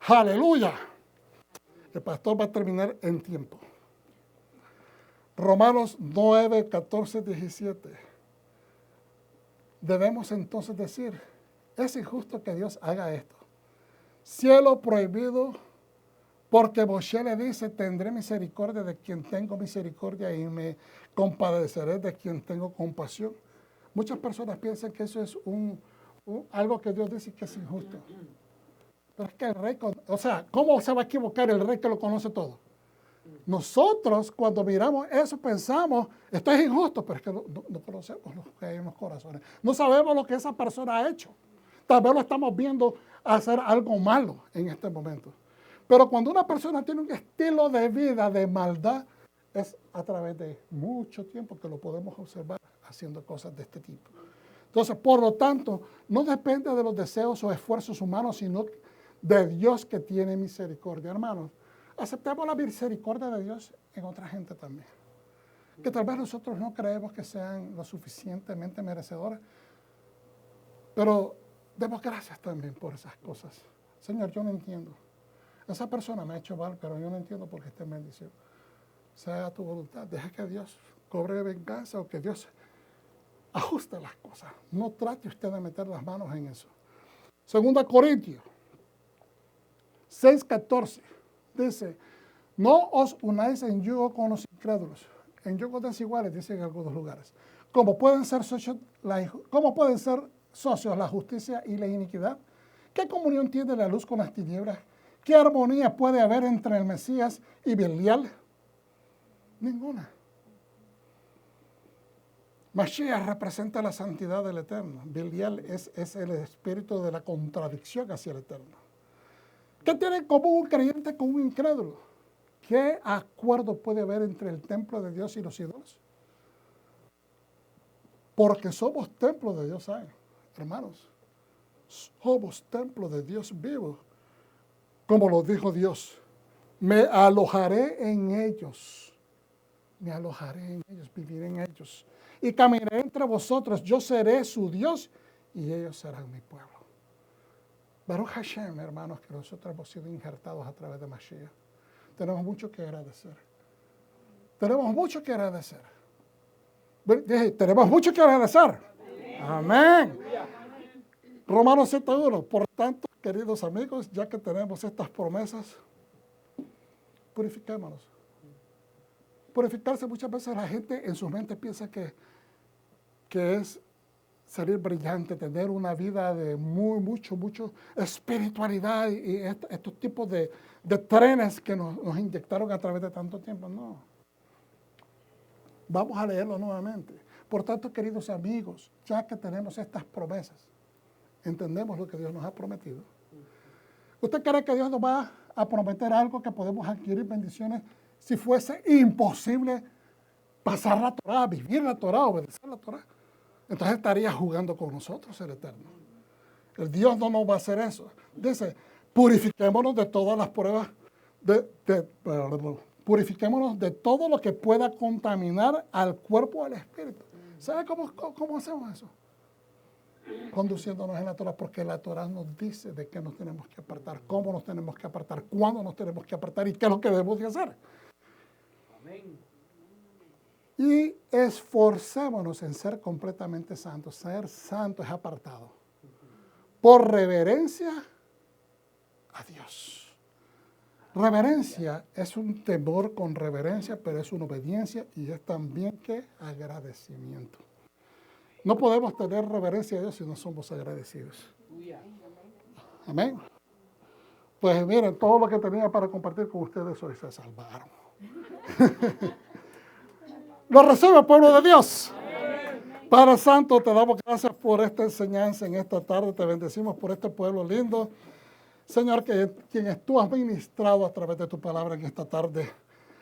¡Aleluya! El pastor va a terminar en tiempo. Romanos 9, 14, 17. Debemos entonces decir, es injusto que Dios haga esto. Cielo prohibido, porque Moshe le dice, tendré misericordia de quien tengo misericordia y me compadeceré de quien tengo compasión. Muchas personas piensan que eso es algo que Dios dice que es injusto. Pero es que el rey, o sea, ¿cómo se va a equivocar el rey que lo conoce todo? Nosotros, cuando miramos eso, pensamos, esto es injusto, pero es que no conocemos lo que hay en los corazones. No sabemos lo que esa persona ha hecho. Tal vez lo estamos viendo hacer algo malo en este momento. Pero cuando una persona tiene un estilo de vida de maldad, es a través de mucho tiempo que lo podemos observar haciendo cosas de este tipo. Entonces, por lo tanto, no depende de los deseos o esfuerzos humanos, sino de Dios que tiene misericordia. Hermanos, aceptemos la misericordia de Dios en otra gente también. Que tal vez nosotros no creemos que sean lo suficientemente merecedores, pero demos gracias también por esas cosas. Señor, yo no entiendo. Esa persona me ha hecho mal, pero yo no entiendo por qué está en bendición. Sea tu voluntad. Deja que Dios cobre venganza o que Dios ajuste las cosas. No trate usted de meter las manos en eso. 2 Corintios 6:14 dice, no os unáis en yugo con los incrédulos. En yugos desiguales, dice en algunos lugares. ¿Cómo pueden ser socios la justicia y la iniquidad? ¿Qué comunión tiene la luz con las tinieblas? ¿Qué armonía puede haber entre el Mesías y Belial? Ninguna. Mashiach representa la santidad del Eterno. Belial es el espíritu de la contradicción hacia el Eterno. ¿Qué tiene en común un creyente con un incrédulo? ¿Qué acuerdo puede haber entre el templo de Dios y los ídolos? Porque somos templo de Dios, ¿saben? Hermanos. Somos templo de Dios vivo. Como lo dijo Dios, me alojaré en ellos. Me alojaré en ellos, viviré en ellos. Y caminaré entre vosotros. Yo seré su Dios y ellos serán mi pueblo. Baruch Hashem, hermanos, que nosotros hemos sido injertados a través de Mashiach. Tenemos mucho que agradecer. Tenemos mucho que agradecer. Dije, tenemos mucho que agradecer. Amén. Romanos 7:1. Por tanto, queridos amigos, ya que tenemos estas promesas, purifiquémonos. Purificarse, muchas veces la gente en su mente piensa que es salir brillante, tener una vida de mucho espiritualidad y estos tipos de trenes que nos inyectaron a través de tanto tiempo. No. Vamos a leerlo nuevamente. Por tanto, queridos amigos, ya que tenemos estas promesas, entendemos lo que Dios nos ha prometido. ¿Usted cree que Dios nos va a prometer algo que podemos adquirir bendiciones si fuese imposible pasar la Torá, vivir la Torá, obedecer la Torá? Entonces estaría jugando con nosotros el Eterno. El Dios no nos va a hacer eso. Dice, purifiquémonos de todas las pruebas, purifiquémonos de todo lo que pueda contaminar al cuerpo o al espíritu. ¿Sabe cómo hacemos eso? Conduciéndonos en la Torah, porque la Torah nos dice de qué nos tenemos que apartar, cómo nos tenemos que apartar, cuándo nos tenemos que apartar y qué es lo que debemos de hacer. Amén. Y esforcémonos en ser completamente santos. Ser santo es apartado. Por reverencia a Dios. Reverencia es un temor con reverencia, pero es una obediencia y es también que agradecimiento. No podemos tener reverencia a Dios si no somos agradecidos. Amén. Pues miren, todo lo que tenía para compartir con ustedes hoy se salvaron. Lo recibe el pueblo de Dios. Padre Santo, te damos gracias por esta enseñanza en esta tarde. Te bendecimos por este pueblo lindo. Señor, quienes tú has ministrado a través de tu palabra en esta tarde.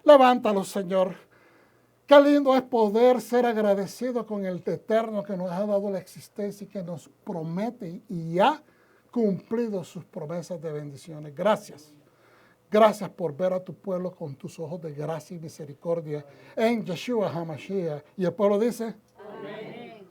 Levántalos, Señor. Qué lindo es poder ser agradecido con el Eterno que nos ha dado la existencia y que nos promete y ha cumplido sus promesas de bendiciones. Gracias. Gracias por ver a tu pueblo con tus ojos de gracia y misericordia en Yeshua HaMashiach. Y el pueblo dice...